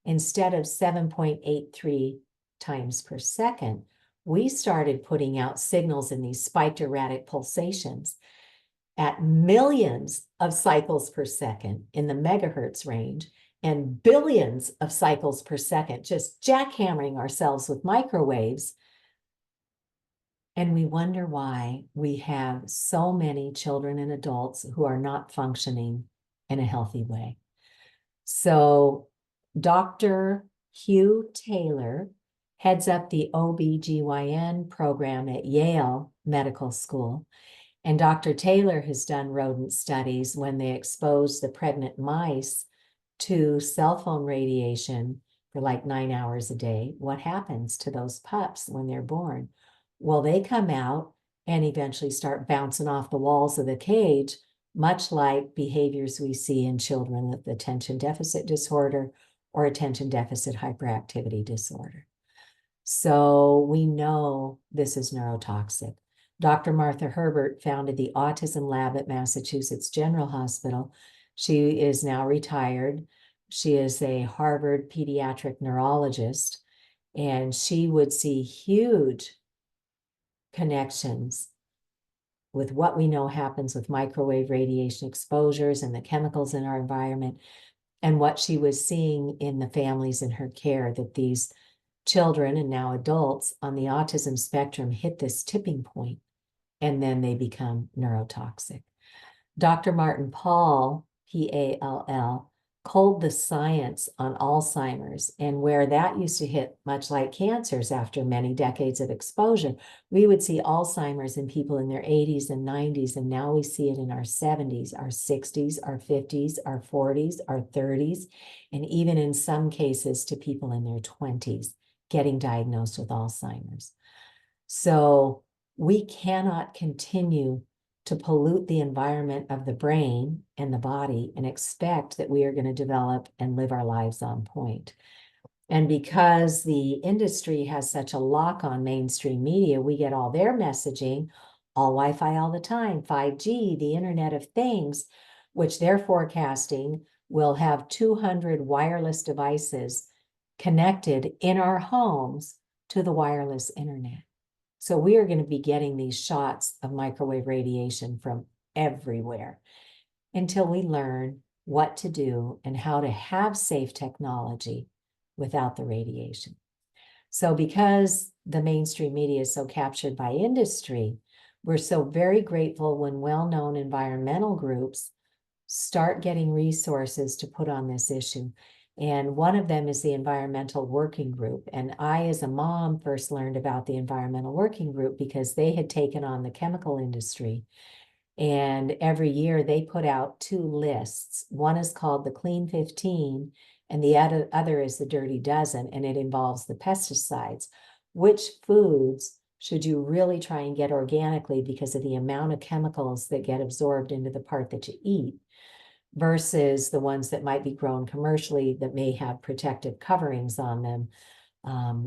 Instead of 7.83 times per second, we started putting out signals in these spiked erratic pulsations at millions of cycles per second in the megahertz range, and billions of cycles per second, just jackhammering ourselves with microwaves. And we wonder why we have so many children and adults who are not functioning in a healthy way. So Dr. Hugh Taylor heads up the OBGYN program at Yale Medical School. And Dr. Taylor has done rodent studies when they exposed the pregnant mice to cell phone radiation for like 9 hours a day. What happens to those pups when they're born? Well, they come out and eventually start bouncing off the walls of the cage, much like behaviors we see in children with attention deficit disorder or attention deficit hyperactivity disorder. So we know this is neurotoxic. Dr. Martha Herbert founded the Autism Lab at Massachusetts General Hospital. She is now retired. She is a Harvard pediatric neurologist, and she would see huge connections with what we know happens with microwave radiation exposures and the chemicals in our environment, and what she was seeing in the families in her care, that these children and now adults on the autism spectrum hit this tipping point and then they become neurotoxic. Dr. Martin Pall, P-A-L-L, culled the science on Alzheimer's, and where that used to hit much like cancers after many decades of exposure, we would see Alzheimer's in people in their 80s and 90s, and now we see it in our 70s, our 60s, our 50s, our 40s, our 30s, and even in some cases to people in their 20s getting diagnosed with Alzheimer's. So we cannot continue to pollute the environment of the brain and the body and expect that we are going to develop and live our lives on point. And because the industry has such a lock on mainstream media, we get all their messaging, all Wi-Fi all the time, 5G, the Internet of Things, which they're forecasting will have 200 wireless devices connected in our homes to the wireless internet. So we are going to be getting these shots of microwave radiation from everywhere until we learn what to do and how to have safe technology without the radiation. So because the mainstream media is so captured by industry, we're so very grateful when well-known environmental groups start getting resources to put on this issue. And one of them is the Environmental Working Group. And I, as a mom, first learned about the Environmental Working Group because they had taken on the chemical industry. And every year they put out 2 lists. One is called the Clean 15, and the other is the Dirty Dozen, and it involves the pesticides. Which foods should you really try and get organically because of the amount of chemicals that get absorbed into the part that you eat, versus the ones that might be grown commercially that may have protective coverings on them,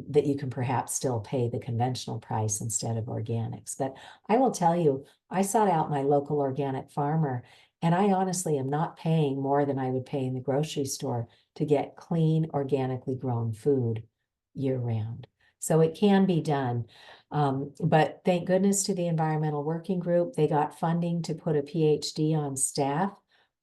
that you can perhaps still pay the conventional price instead of organics. But I will tell you, I sought out my local organic farmer, and I honestly am not paying more than I would pay in the grocery store to get clean, organically grown food year round. So it can be done. But thank goodness to the Environmental Working Group. They got funding to put a PhD on staff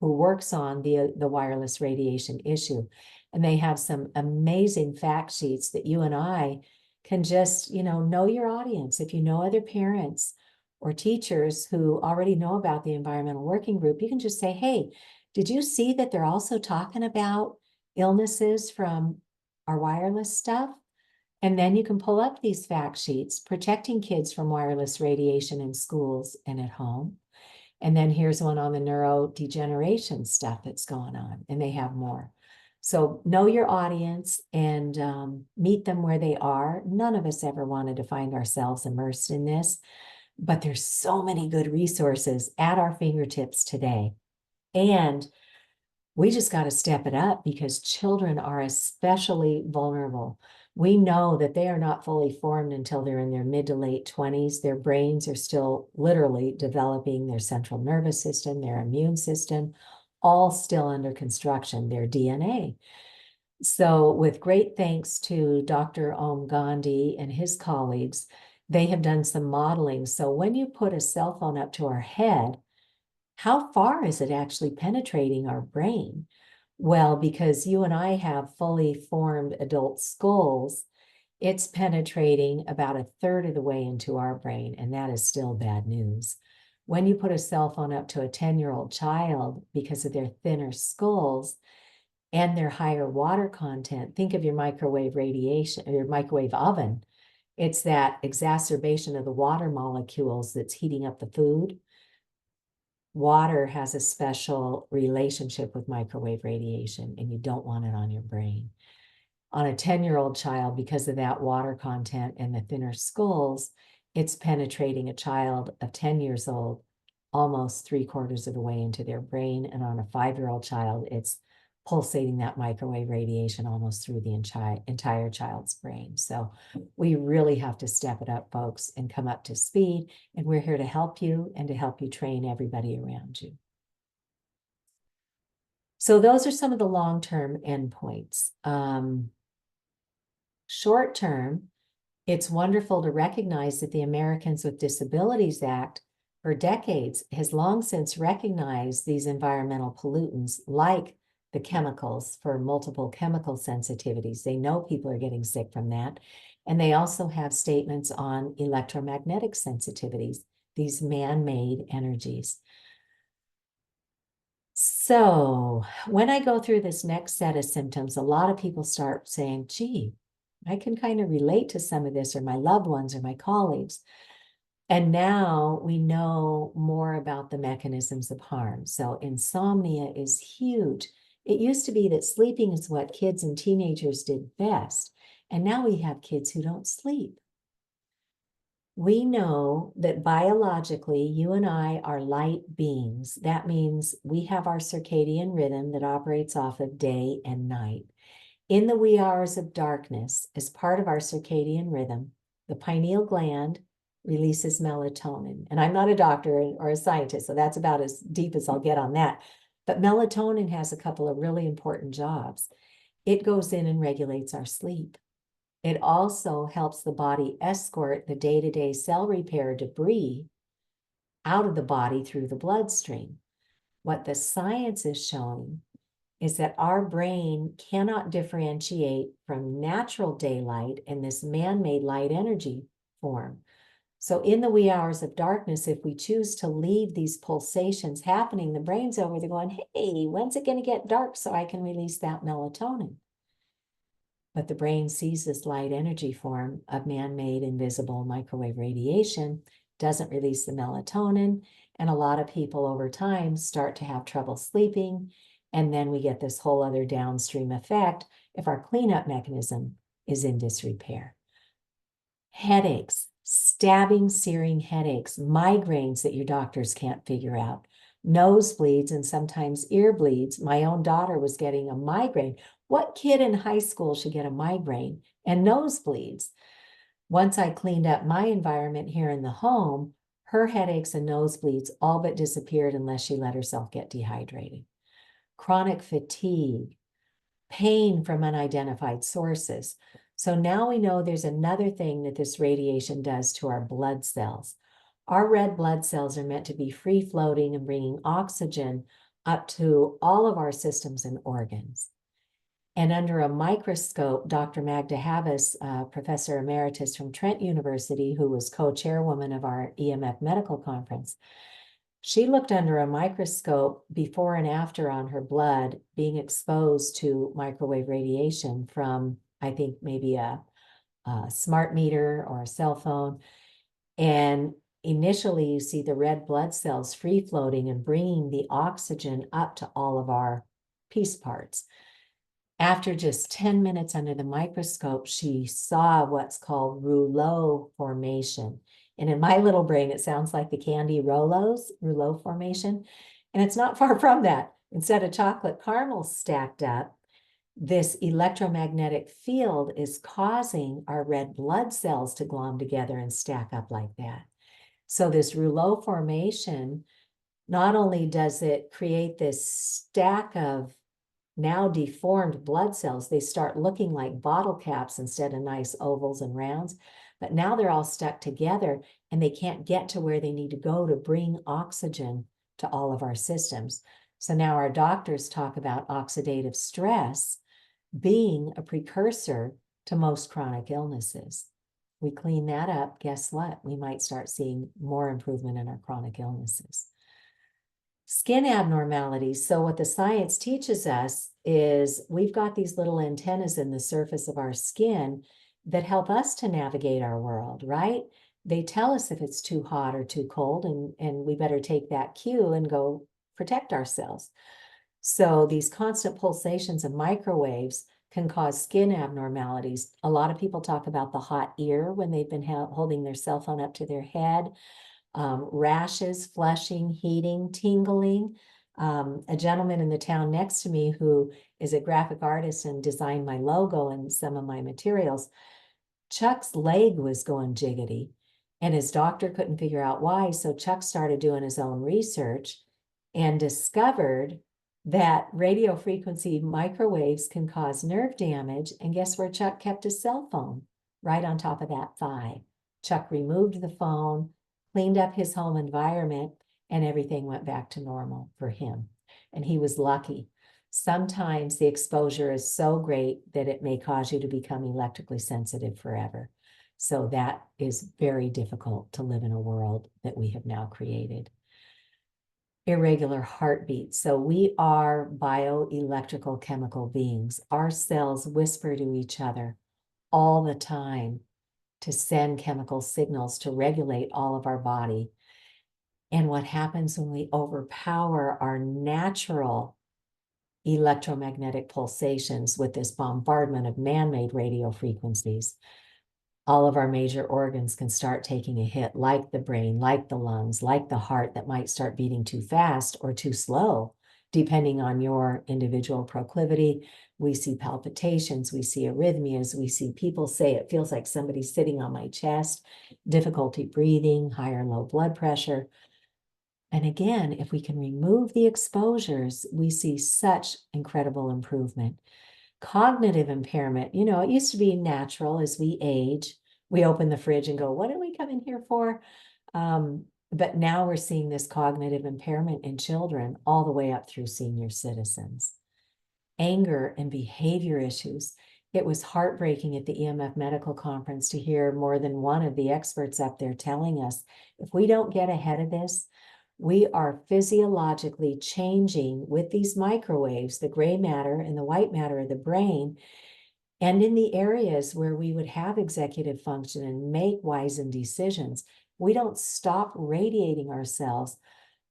who works on the wireless radiation issue. And they have some amazing fact sheets that you and I can just, know your audience. If you know other parents or teachers who already know about the Environmental Working Group, you can just say, hey, did you see that they're also talking about illnesses from our wireless stuff? And then you can pull up these fact sheets, protecting kids from wireless radiation in schools and at home. And then here's one on the neurodegeneration stuff that's going on, and they have more. So know your audience and meet them where they are. None of us ever wanted to find ourselves immersed in this, but there's so many good resources at our fingertips today. And we just got to step it up because children are especially vulnerable. We know that they are not fully formed until they're in their mid to late 20s. Their brains are still literally developing, their central nervous system, their immune system, all still under construction, their DNA. So with great thanks to Dr. Om Gandhi and his colleagues, they have done some modeling. So when you put a cell phone up to our head, how far is it actually penetrating our brain? Well, because you and I have fully formed adult skulls, it's penetrating about 1/3 of the way into our brain, and that is still bad news. When you put a cell phone up to a 10-year-old child, because of their thinner skulls and their higher water content, think of your microwave radiation or your microwave oven. It's that exacerbation of the water molecules that's heating up the food. Water has a special relationship with microwave radiation, and you don't want it on your brain. On a 10-year-old child, because of that water content and the thinner skulls, it's penetrating a child of 10 years old almost 3/4 of the way into their brain. And on a 5-year-old child, it's pulsating that microwave radiation almost through the entire child's brain. So we really have to step it up, folks, and come up to speed. And we're here to help you and to help you train everybody around you. So those are some of the long-term endpoints. Short-term, it's wonderful to recognize that the Americans with Disabilities Act for decades has long since recognized these environmental pollutants like the chemicals for multiple chemical sensitivities. They know people are getting sick from that. And they also have statements on electromagnetic sensitivities, these man-made energies. So when I go through this next set of symptoms, a lot of people start saying, gee, I can kind of relate to some of this, or my loved ones or my colleagues. And now we know more about the mechanisms of harm. So insomnia is huge. It used to be that sleeping is what kids and teenagers did best. And now we have kids who don't sleep. We know that biologically, you and I are light beings. That means we have our circadian rhythm that operates off of day and night. In the wee hours of darkness, as part of our circadian rhythm, the pineal gland releases melatonin. And I'm not a doctor or a scientist, so that's about as deep as I'll get on that. But melatonin has a couple of really important jobs. It goes in and regulates our sleep. It also helps the body escort the day-to-day cell repair debris out of the body through the bloodstream. What the science is showing is that our brain cannot differentiate from natural daylight and this man-made light energy form. So in the wee hours of darkness, if we choose to leave these pulsations happening, the brain's over there going, hey, when's it going to get dark so I can release that melatonin? But the brain sees this light energy form of man-made invisible microwave radiation, doesn't release the melatonin, and a lot of people over time start to have trouble sleeping, and then we get this whole other downstream effect if our cleanup mechanism is in disrepair. Headaches, stabbing, searing headaches, migraines that your doctors can't figure out, nosebleeds, and sometimes ear bleeds. My own daughter was getting a migraine. What kid in high school should get a migraine and nosebleeds? Once I cleaned up my environment here in the home, her headaches and nosebleeds all but disappeared unless she let herself get dehydrated. Chronic fatigue, pain from unidentified sources. So now we know there's another thing that this radiation does to our blood cells. Our red blood cells are meant to be free floating and bringing oxygen up to all of our systems and organs. And under a microscope, Dr. Magda Havas, Professor Emeritus from Trent University, who was co-chairwoman of our EMF medical conference, she looked under a microscope before and after on her blood being exposed to microwave radiation from, I think, maybe a smart meter or a cell phone. And initially, you see the red blood cells free floating and bringing the oxygen up to all of our piece parts. After just 10 minutes under the microscope, she saw what's called rouleau formation. And in my little brain, it sounds like the candy rouleau formation. And it's not far from that. Instead of chocolate caramels stacked up, this electromagnetic field is causing our red blood cells to glom together and stack up like that. So this rouleau formation, not only does it create this stack of now deformed blood cells, they start looking like bottle caps instead of nice ovals and rounds, but now they're all stuck together and they can't get to where they need to go to bring oxygen to all of our systems. So now our doctors talk about oxidative stress being a precursor to most chronic illnesses. We clean that up, guess what? We might start seeing more improvement in our chronic illnesses. Skin abnormalities. So what the science teaches us is we've got these little antennas in the surface of our skin that help us to navigate our world, right? They tell us if it's too hot or too cold, and we better take that cue and go protect ourselves. So these constant pulsations of microwaves can cause skin abnormalities. A lot of people talk about the hot ear when they've been holding their cell phone up to their head, rashes, flushing, heating, tingling. A gentleman in the town next to me who is a graphic artist and designed my logo and some of my materials, Chuck's leg was going jiggity and his doctor couldn't figure out why. So Chuck started doing his own research and discovered that radio frequency microwaves can cause nerve damage. And guess where Chuck kept his cell phone? Right on top of that thigh. Chuck removed the phone, cleaned up his home environment, and everything went back to normal for him. And he was lucky. Sometimes the exposure is so great that it may cause you to become electrically sensitive forever. So that is very difficult to live in a world that we have now created. Irregular heartbeat. So we are bioelectrical chemical beings. Our cells whisper to each other all the time to send chemical signals to regulate all of our body. And what happens when we overpower our natural electromagnetic pulsations with this bombardment of man-made radio frequencies, all of our major organs can start taking a hit, like the brain, like the lungs, like the heart that might start beating too fast or too slow, depending on your individual proclivity. We see palpitations, we see arrhythmias, we see people say it feels like somebody's sitting on my chest, difficulty breathing, high or low blood pressure. And again, if we can remove the exposures, we see such incredible improvement. Cognitive impairment, you know, it used to be natural as we age. We open the fridge and go, what did we come in here for? But now we're seeing this cognitive impairment in children all the way up through senior citizens. Anger and behavior issues. It was heartbreaking at the EMF medical conference to hear more than one of the experts up there telling us, if we don't get ahead of this, we are physiologically changing with these microwaves, the gray matter and the white matter of the brain, and in the areas where we would have executive function and make wizened decisions. We don't stop radiating ourselves.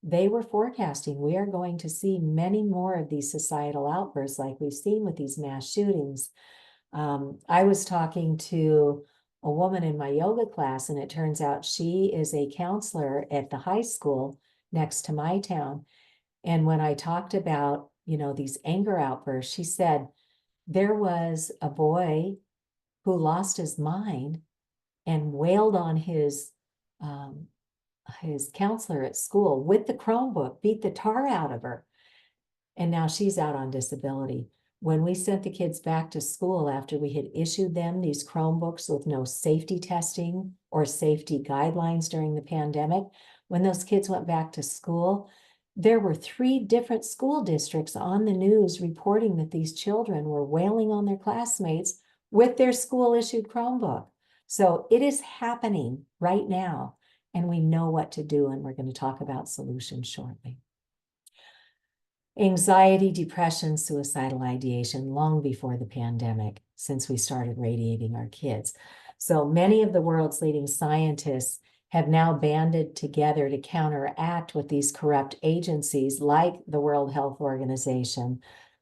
They were forecasting we are going to see many more of these societal outbursts like we've seen with these mass shootings. I was talking to a woman in my yoga class, and it turns out she is a counselor at the high school next to my town. And when I talked about, you know, these anger outbursts, she said there was a boy who lost his mind and wailed on his counselor at school with the Chromebook, beat the tar out of her. And now she's out on disability. When we sent the kids back to school after we had issued them these Chromebooks with no safety testing or safety guidelines during the pandemic, when those kids went back to school, there were 3 different school districts on the news reporting that these children were wailing on their classmates with their school-issued Chromebook. So it is happening right now, and we know what to do, and we're going to talk about solutions shortly. Anxiety, depression, suicidal ideation long before the pandemic, since we started radiating our kids. So many of the world's leading scientists have now banded together to counteract with these corrupt agencies like the World Health Organization,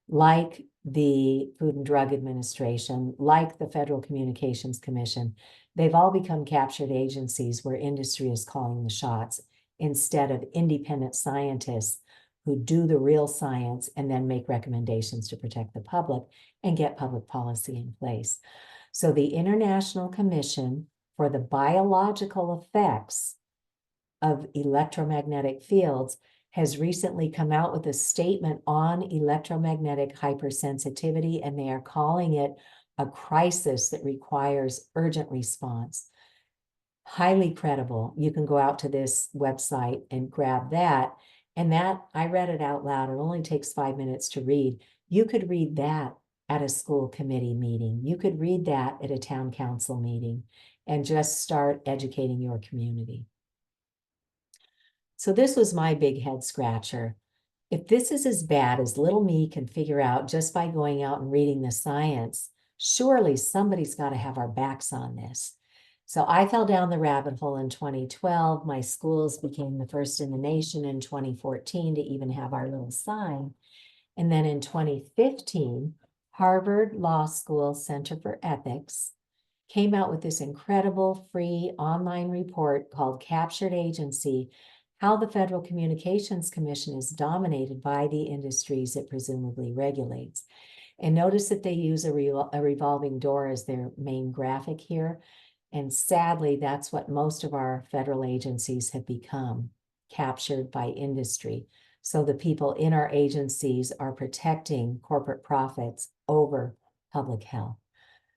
like the Food and Drug Administration, like the Federal Communications Commission. They've all become captured agencies where industry is calling the shots instead of independent scientists who do the real science and then make recommendations to protect the public and get public policy in place. So the International Commission for the Biological Effects of Electromagnetic Fields has recently come out with a statement on electromagnetic hypersensitivity, and they are calling it a crisis that requires urgent response. Highly credible. You can go out to this website and grab that. And that, I read it out loud. It only takes 5 minutes to read. You could read that at a school committee meeting. You could read that at a town council meeting and just start educating your community. So this was my big head scratcher. If this is as bad as little me can figure out just by going out and reading the science, surely somebody's got to have our backs on this. So I fell down the rabbit hole in 2012. My schools became the first in the nation in 2014 to even have our little sign. And then in 2015, Harvard Law School Center for Ethics came out with this incredible free online report called Captured Agency: How the Federal Communications Commission is Dominated by the Industries it presumably regulates. And notice that they use a revolving door as their main graphic here. And sadly, that's what most of our federal agencies have become, captured by industry. So the people in our agencies are protecting corporate profits over public health.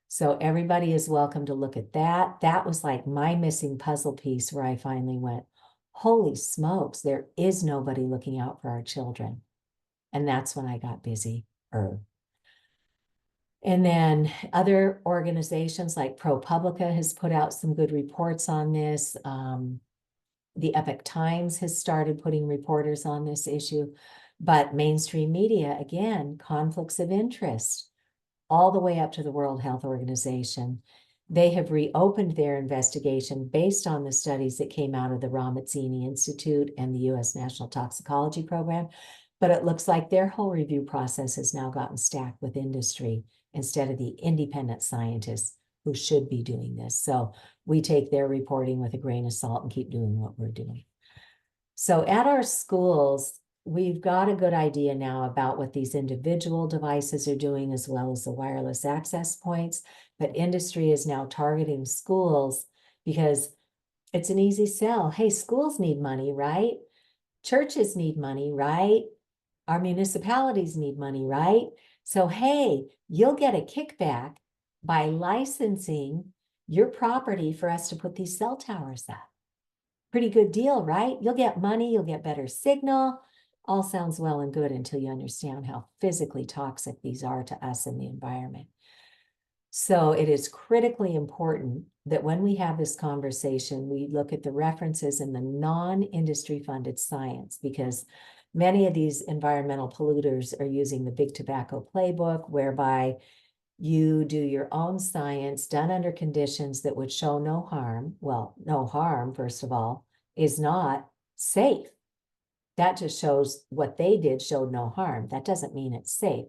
So everybody is welcome to look at that. That was like my missing puzzle piece where I finally went, holy smokes, there is nobody looking out for our children. And that's when I got busy. And then other organizations like ProPublica has put out some good reports on this. The Epoch Times has started putting reporters on this issue, but mainstream media, again, conflicts of interest, all the way up to the World Health Organization. They have reopened their investigation based on the studies that came out of the Ramazzini Institute and the U.S. National Toxicology Program, but it looks like their whole review process has now gotten stacked with industry instead of the independent scientists who should be doing this. So we take their reporting with a grain of salt and keep doing what we're doing. So at our schools, we've got a good idea now about what these individual devices are doing, as well as the wireless access points. But industry is now targeting schools because it's an easy sell. Hey, schools need money, right? Churches need money, right? Our municipalities need money, right? So, hey, you'll get a kickback by licensing your property for us to put these cell towers up. Pretty good deal, right? You'll get money, you'll get better signal. All sounds well and good until you understand how physically toxic these are to us and the environment. So it is critically important that when we have this conversation, we look at the references in the non-industry funded science, because many of these environmental polluters are using the big tobacco playbook, whereby you do your own science done under conditions that would show no harm. Well, no harm, first of all, is not safe. That just shows what they did showed no harm. That doesn't mean it's safe.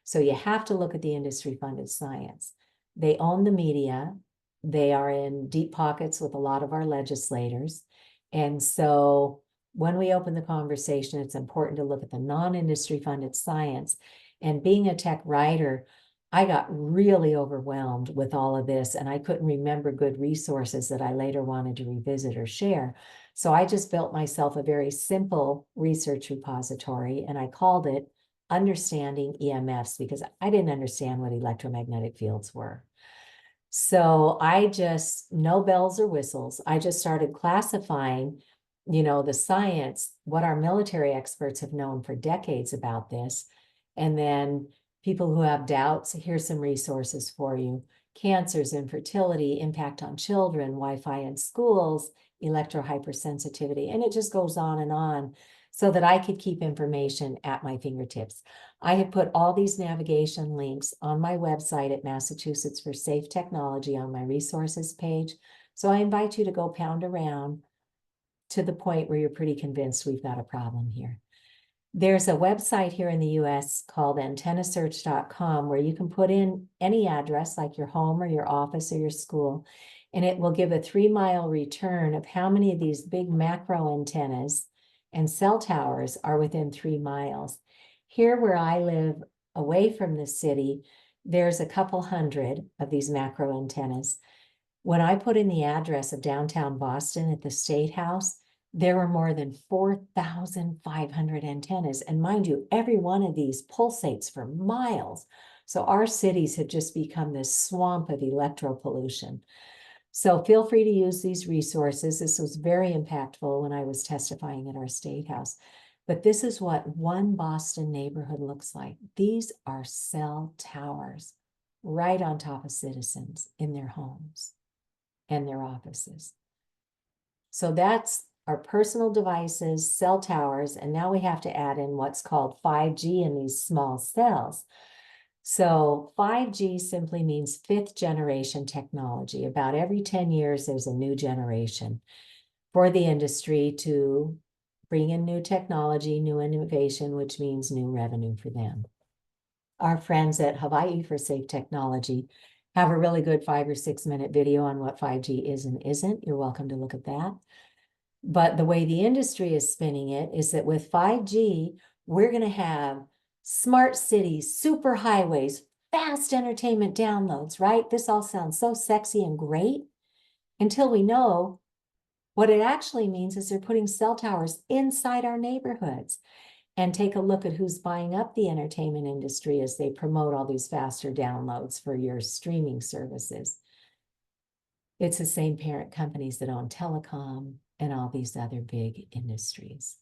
So you have to look at the industry-funded science. They own the media. They are in deep pockets with a lot of our legislators. And so when we open the conversation, it's important to look at the non-industry funded science. And being a tech writer, I got really overwhelmed with all of this, and I couldn't remember good resources that I later wanted to revisit or share. So I just built myself a very simple research repository, and I called it Understanding EMFs, because I didn't understand what electromagnetic fields were. So I just, no bells or whistles, I just started classifying, the science, what our military experts have known for decades about this. And then people who have doubts, here's some resources for you. Cancers, infertility, impact on children, Wi-Fi in schools, electrohypersensitivity, and it just goes on, so that I could keep information at my fingertips. I have put all these navigation links on my website at Massachusetts for Safe Technology on my resources page. So I invite you to go pound around to the point where you're pretty convinced we've got a problem here. There's a website here in the US called antennasearch.com where you can put in any address, like your home or your office or your school, and it will give a 3-mile return of how many of these big macro antennas and cell towers are within 3 miles. Here where I live, away from the city, there's a couple hundred of these macro antennas. When I put in the address of downtown Boston at the State House, there were more than 4,500 antennas. And mind you, every one of these pulsates for miles. So our cities have just become this swamp of electropollution. So feel free to use these resources. This was very impactful when I was testifying at our State House. But this is what one Boston neighborhood looks like. These are cell towers right on top of citizens in their homes and their offices. So that's our personal devices, cell towers, and now we have to add in what's called 5G in these small cells. So 5G simply means 5th generation technology. About every 10 years, there's a new generation for the industry to bring in new technology, new innovation, which means new revenue for them. our friends at Hawaii for Safe Technology have a really good 5 or 6 minute video on what 5G is and isn't. You're welcome to look at that. But the way the industry is spinning it is that with 5G, we're going to have smart cities, super highways, fast entertainment downloads, right? This all sounds so sexy and great until we know what it actually means is they're putting cell towers inside our neighborhoods. And take a look at who's buying up the entertainment industry as they promote all these faster downloads for your streaming services. It's the same parent companies that own telecom and all these other big industries.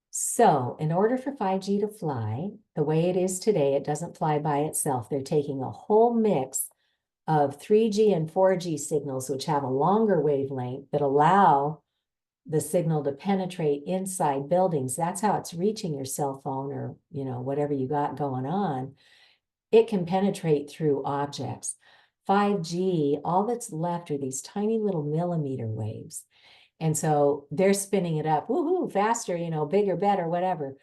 So in order for 5G to fly, the way it is today, it doesn't fly by itself. They're taking a whole mix of 3G and 4G signals, which have a longer wavelength that allow the signal to penetrate inside buildings. That's how it's reaching your cell phone or, whatever you got going on. It can penetrate through objects. 5G, all that's left are these tiny little millimeter waves. And so they're spinning it up, woohoo, faster, bigger, better, whatever.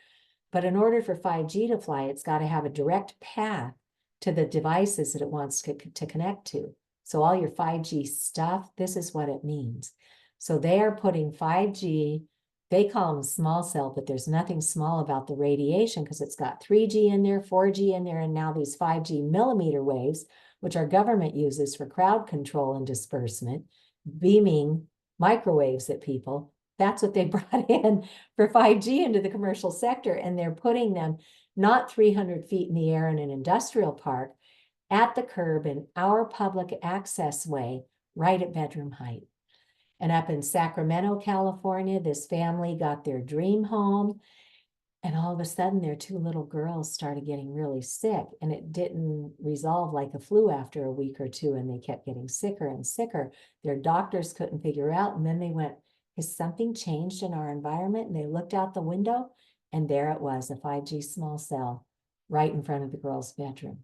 But in order for 5G to fly, it's got to have a direct path to the devices that it wants to connect to. So all your 5G stuff, this is what it means. So they are putting 5G, they call them small cell, but there's nothing small about the radiation because it's got 3G in there, 4G in there, and now these 5G millimeter waves, which our government uses for crowd control and disbursement, beaming microwaves at people. That's what they brought in for 5G into the commercial sector. And they're putting them not 300 feet in the air in an industrial park, at the curb in our public access way, right at bedroom height. And up in Sacramento, California, this family got their dream home. And all of a sudden, their 2 little girls started getting really sick. And it didn't resolve like a flu after a week or 2. And they kept getting sicker and sicker. Their doctors couldn't figure out. And then they went, has something changed in our environment? And they looked out the window. And there it was, a 5G small cell right in front of the girls' bedroom.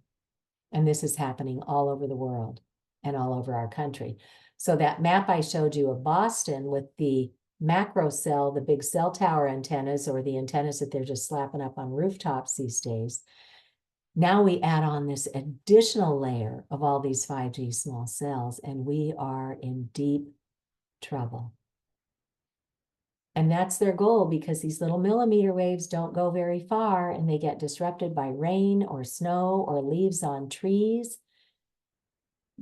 And this is happening all over the world and all over our country. So that map I showed you of Boston with the macro cell, the big cell tower antennas, or the antennas that they're just slapping up on rooftops these days. Now we add on this additional layer of all these 5G small cells, and we are in deep trouble. And that's their goal, because these little millimeter waves don't go very far and they get disrupted by rain or snow or leaves on trees.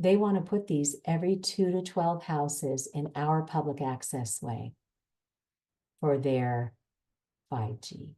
They want to put these every 2 to 12 houses in our public access way for their 5G.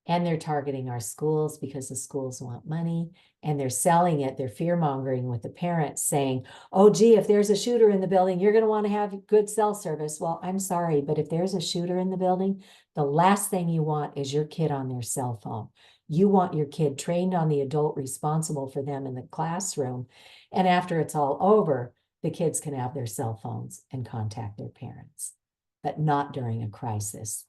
And they're targeting our schools because the schools want money, and they're selling it. They're fear-mongering with the parents saying, oh, gee, if there's a shooter in the building, you're going to want to have good cell service. Well, I'm sorry, but if there's a shooter in the building, the last thing you want is your kid on their cell phone. You want your kid trained on the adult responsible for them in the classroom. And after it's all over, the kids can have their cell phones and contact their parents, but not during a crisis.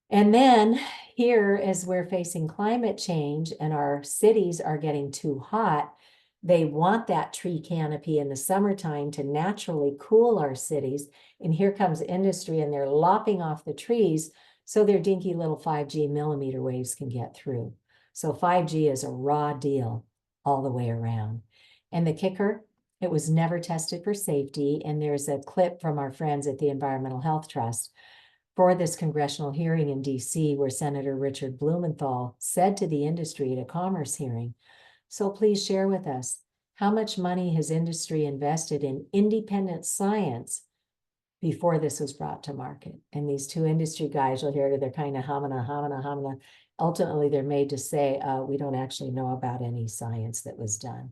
And then here, as we're facing climate change and our cities are getting too hot, they want that tree canopy in the summertime to naturally cool our cities. And here comes industry, and they're lopping off the trees so their dinky little 5G millimeter waves can get through. So 5G is a raw deal all the way around. And the kicker, it was never tested for safety. And there's a clip from our friends at the Environmental Health Trust for this congressional hearing in DC, where Senator Richard Blumenthal said to the industry at a commerce hearing, so please share with us, how much money has industry invested in independent science before this was brought to market? And these 2 industry guys, you'll hear, they're kind of hamina. Ultimately, they're made to say, we don't actually know about any science that was done.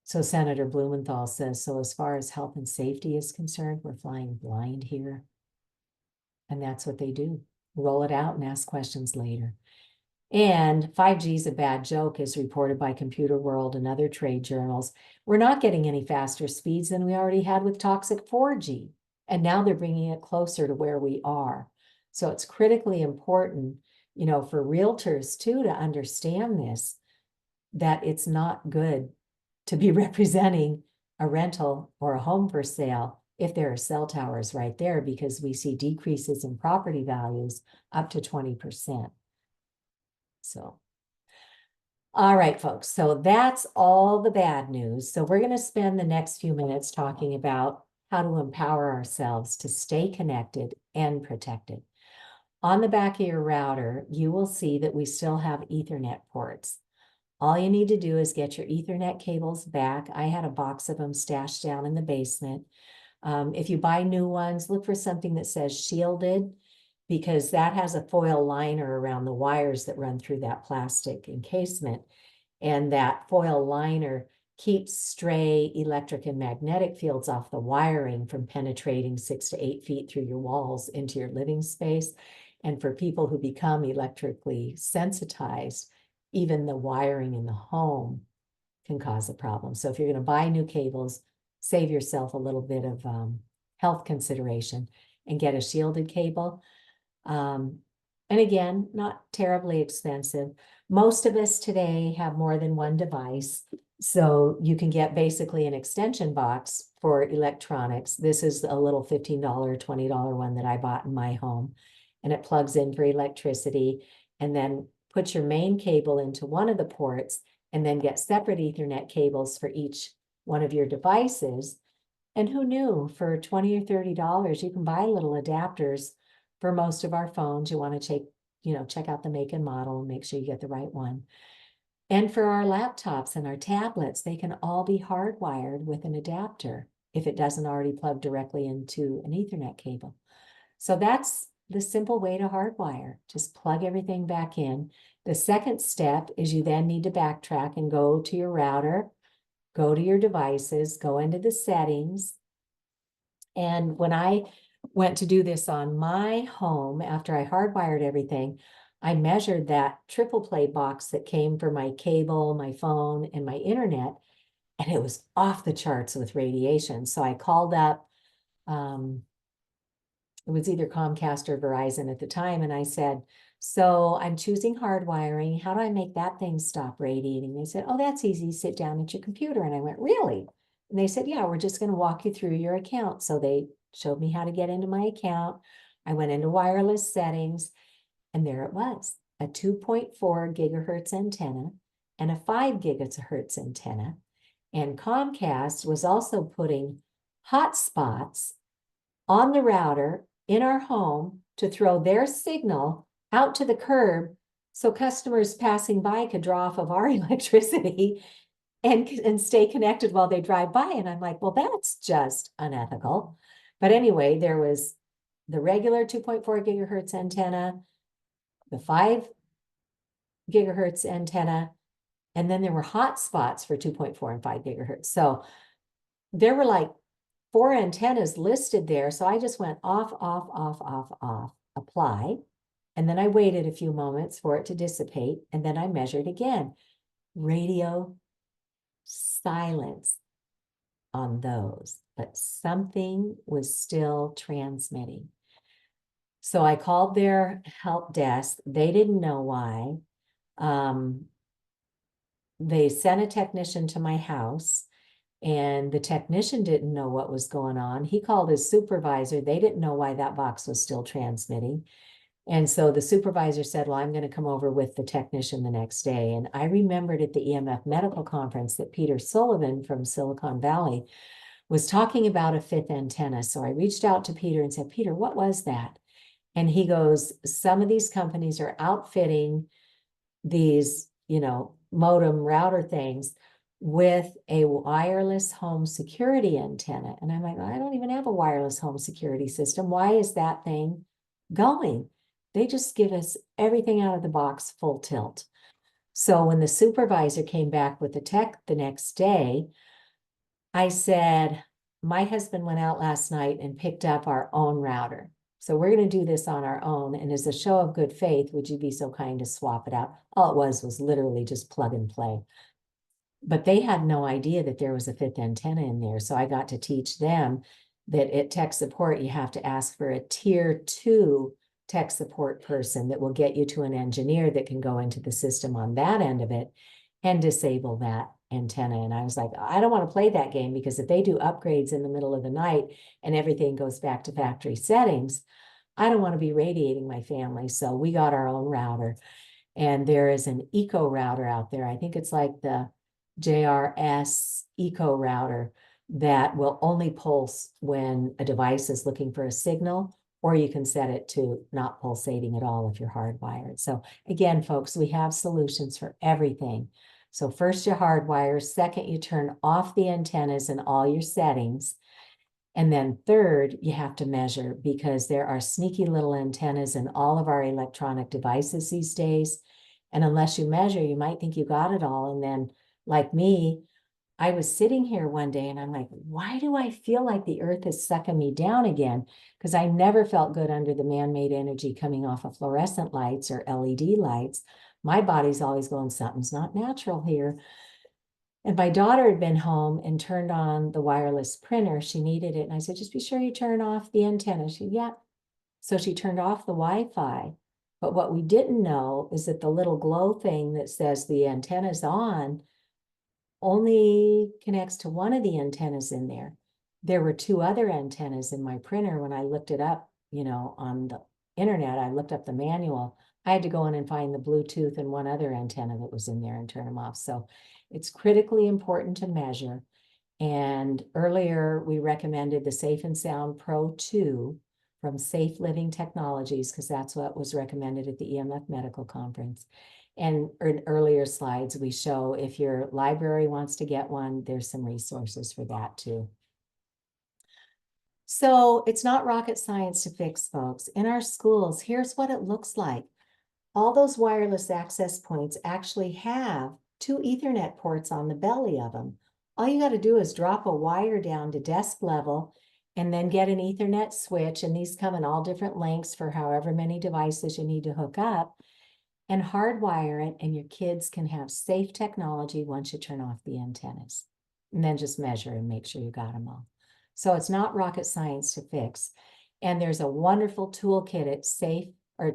So Senator Blumenthal says, so as far as health and safety is concerned, we're flying blind here. And that's what they do. Roll it out and ask questions later. And 5G is a bad joke, as reported by Computer World and other trade journals. We're not getting any faster speeds than we already had with toxic 4G. And now they're bringing it closer to where we are. So it's critically important, for realtors too, to understand this, that it's not good to be representing a rental or a home for sale if there are cell towers right there, because we see decreases in property values up to 20%. So, all right, folks. So that's all the bad news. So we're going to spend the next few minutes talking about how to empower ourselves to stay connected and protected. On the back of your router, you will see that we still have Ethernet ports. All you need to do is get your Ethernet cables back. I had a box of them stashed down in the basement. If you buy new ones, look for something that says shielded, because that has a foil liner around the wires that run through that plastic encasement. And that foil liner keeps stray electric and magnetic fields off the wiring from penetrating 6 to 8 feet through your walls into your living space. And for people who become electrically sensitized, even the wiring in the home can cause a problem. So if you're going to buy new cables, save yourself a little bit of health consideration and get a shielded cable. And again, not terribly expensive. Most of us today have more than one device. So you can get basically an extension box for electronics. This is a little $15, $20 one that I bought in my home. And it plugs in for electricity, and then put your main cable into one of the ports, and then get separate Ethernet cables for each one of your devices. And who knew, for $20 or $30, you can buy little adapters for most of our phones. You want to check out the make and model and make sure you get the right one. And for our laptops and our tablets, they can all be hardwired with an adapter if it doesn't already plug directly into an Ethernet cable. So that's the simple way to hardwire. Just plug everything back in. The second step is you then need to backtrack and go to your router, go to your devices, go into the settings. And when I went to do this on my home, after I hardwired everything, I measured that triple play box that came for my cable, my phone, and my internet, and it was off the charts with radiation. So I called up, it was either Comcast or Verizon at the time, and I said, so I'm choosing hardwiring. How do I make that thing stop radiating? They said, oh, that's easy. Sit down at your computer. And I went, really? And they said, yeah, we're just going to walk you through your account. So they showed me how to get into my account. I went into wireless settings, and there it was, a 2.4 gigahertz antenna and a 5 gigahertz antenna. And Comcast was also putting hotspots on the router in our home to throw their signal out to the curb so customers passing by could draw off of our electricity and stay connected while they drive by. And I'm like, well, that's just unethical. But anyway, there was the regular 2.4 gigahertz antenna, the 5 gigahertz antenna, and then there were hotspots for 2.4 and 5 gigahertz. So there were like 4 antennas listed there. So I just went off, apply. And then I waited a few moments for it to dissipate. And then I measured again. Radio silence on those, but something was still transmitting. So I called their help desk. They didn't know why. They sent a technician to my house, and the technician didn't know what was going on. He called his supervisor. They didn't know why that box was still transmitting. And so the supervisor said, well, I'm going to come over with the technician the next day. And I remembered at the EMF medical conference that Peter Sullivan from Silicon Valley was talking about a 5th antenna. So I reached out to Peter and said, Peter, what was that? And he goes, some of these companies are outfitting these, modem router things with a wireless home security antenna. And I'm like, I don't even have a wireless home security system. Why is that thing going? They just give us everything out of the box full tilt. So when the supervisor came back with the tech the next day, I said, my husband went out last night and picked up our own router. So we're going to do this on our own. And as a show of good faith, would you be so kind to swap it out? All it was literally just plug and play. But they had no idea that there was a 5th antenna in there. So I got to teach them that at tech support, you have to ask for a tier 2 tech support person that will get you to an engineer that can go into the system on that end of it and disable that antenna. And I was like, I don't want to play that game, because if they do upgrades in the middle of the night and everything goes back to factory settings, I don't want to be radiating my family. So we got our own router. And there is an eco router out there. I think it's like the JRS eco router that will only pulse when a device is looking for a signal, or you can set it to not pulsating at all if you're hardwired. So again, folks, we have solutions for everything. So first you hardwire, second you turn off the antennas in all your settings, and then third, you have to measure, because there are sneaky little antennas in all of our electronic devices these days. And unless you measure, you might think you got it all. And then, like me, I was sitting here one day and I'm like, why do I feel like the earth is sucking me down again? Because I never felt good under the man-made energy coming off of fluorescent lights or LED lights. My body's always going, something's not natural here. And my daughter had been home and turned on the wireless printer. She needed it. And I said, just be sure you turn off the antenna. She, yeah. So she turned off the Wi-Fi. But what we didn't know is that the little glow thing that says the antenna's on only connects to one of the antennas in there. There were two other antennas in my printer. When I looked it up, on the internet, I looked up the manual. I had to go in and find the Bluetooth and one other antenna that was in there and turn them off. So it's critically important to measure. And earlier we recommended the Safe and Sound Pro 2 from Safe Living Technologies, because that's what was recommended at the EMF Medical Conference. And in earlier slides, we show if your library wants to get one, there's some resources for that too. So it's not rocket science to fix, folks. In our schools, here's what it looks like. All those wireless access points actually have two Ethernet ports on the belly of them. All you got to do is drop a wire down to desk level and then get an Ethernet switch. And these come in all different lengths for however many devices you need to hook up, and hardwire it, and your kids can have safe technology once you turn off the antennas. And then just measure and make sure you got them all. So it's not rocket science to fix. And there's a wonderful toolkit at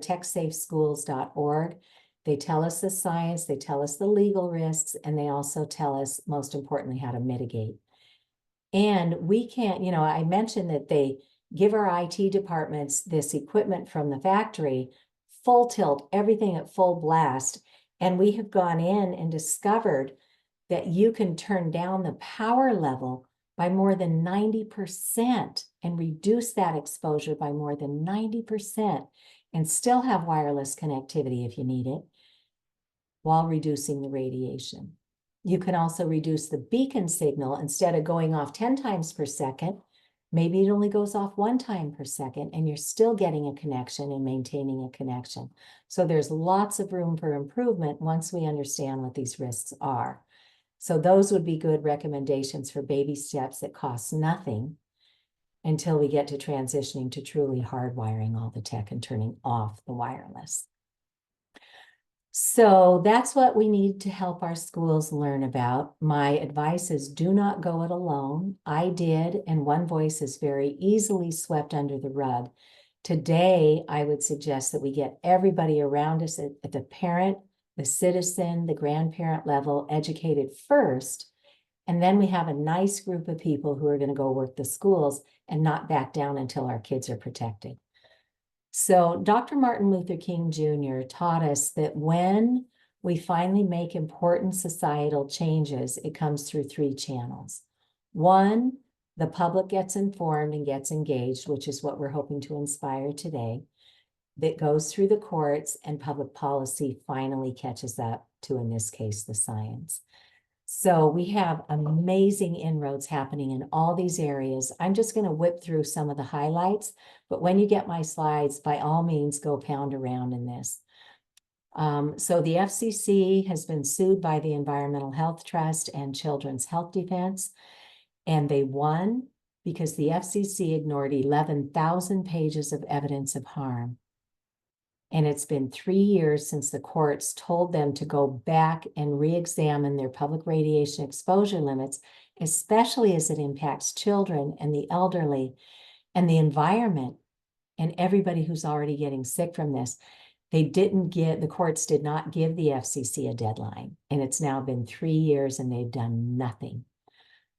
techsafeschools.org. They tell us the science, they tell us the legal risks, and they also tell us, most importantly, how to mitigate. And we can't, I mentioned that they give our IT departments this equipment from the factory, full tilt, everything at full blast. And we have gone in and discovered that you can turn down the power level by more than 90% and reduce that exposure by more than 90% and still have wireless connectivity if you need it, while reducing the radiation. You can also reduce the beacon signal. Instead of going off 10 times per second, maybe it only goes off 1 time per second, and you're still getting a connection and maintaining a connection. So there's lots of room for improvement once we understand what these risks are. So those would be good recommendations for baby steps that cost nothing until we get to transitioning to truly hardwiring all the tech and turning off the wireless. So that's what we need to help our schools learn about. My advice is do not go it alone. I did, and one voice is very easily swept under the rug. Today, I would suggest that we get everybody around us at the parent, the citizen, the grandparent level educated first, and then we have a nice group of people who are going to go work the schools and not back down until our kids are protected. So Dr. Martin Luther King Jr. taught us that when we finally make important societal changes, it comes through 3 channels. 1, the public gets informed and gets engaged, which is what we're hoping to inspire today. That goes through the courts, and public policy finally catches up to, in this case, the science. So we have amazing inroads happening in all these areas. I'm just going to whip through some of the highlights, but when you get my slides, by all means, go pound around in this. So the FCC has been sued by the Environmental Health Trust and Children's Health Defense, and they won because the FCC ignored 11,000 pages of evidence of harm. And it's been 3 years since the courts told them to go back and re-examine their public radiation exposure limits, especially as it impacts children and the elderly and the environment and everybody who's already getting sick from this. The courts did not give the FCC a deadline, and it's now been 3 years and they've done nothing.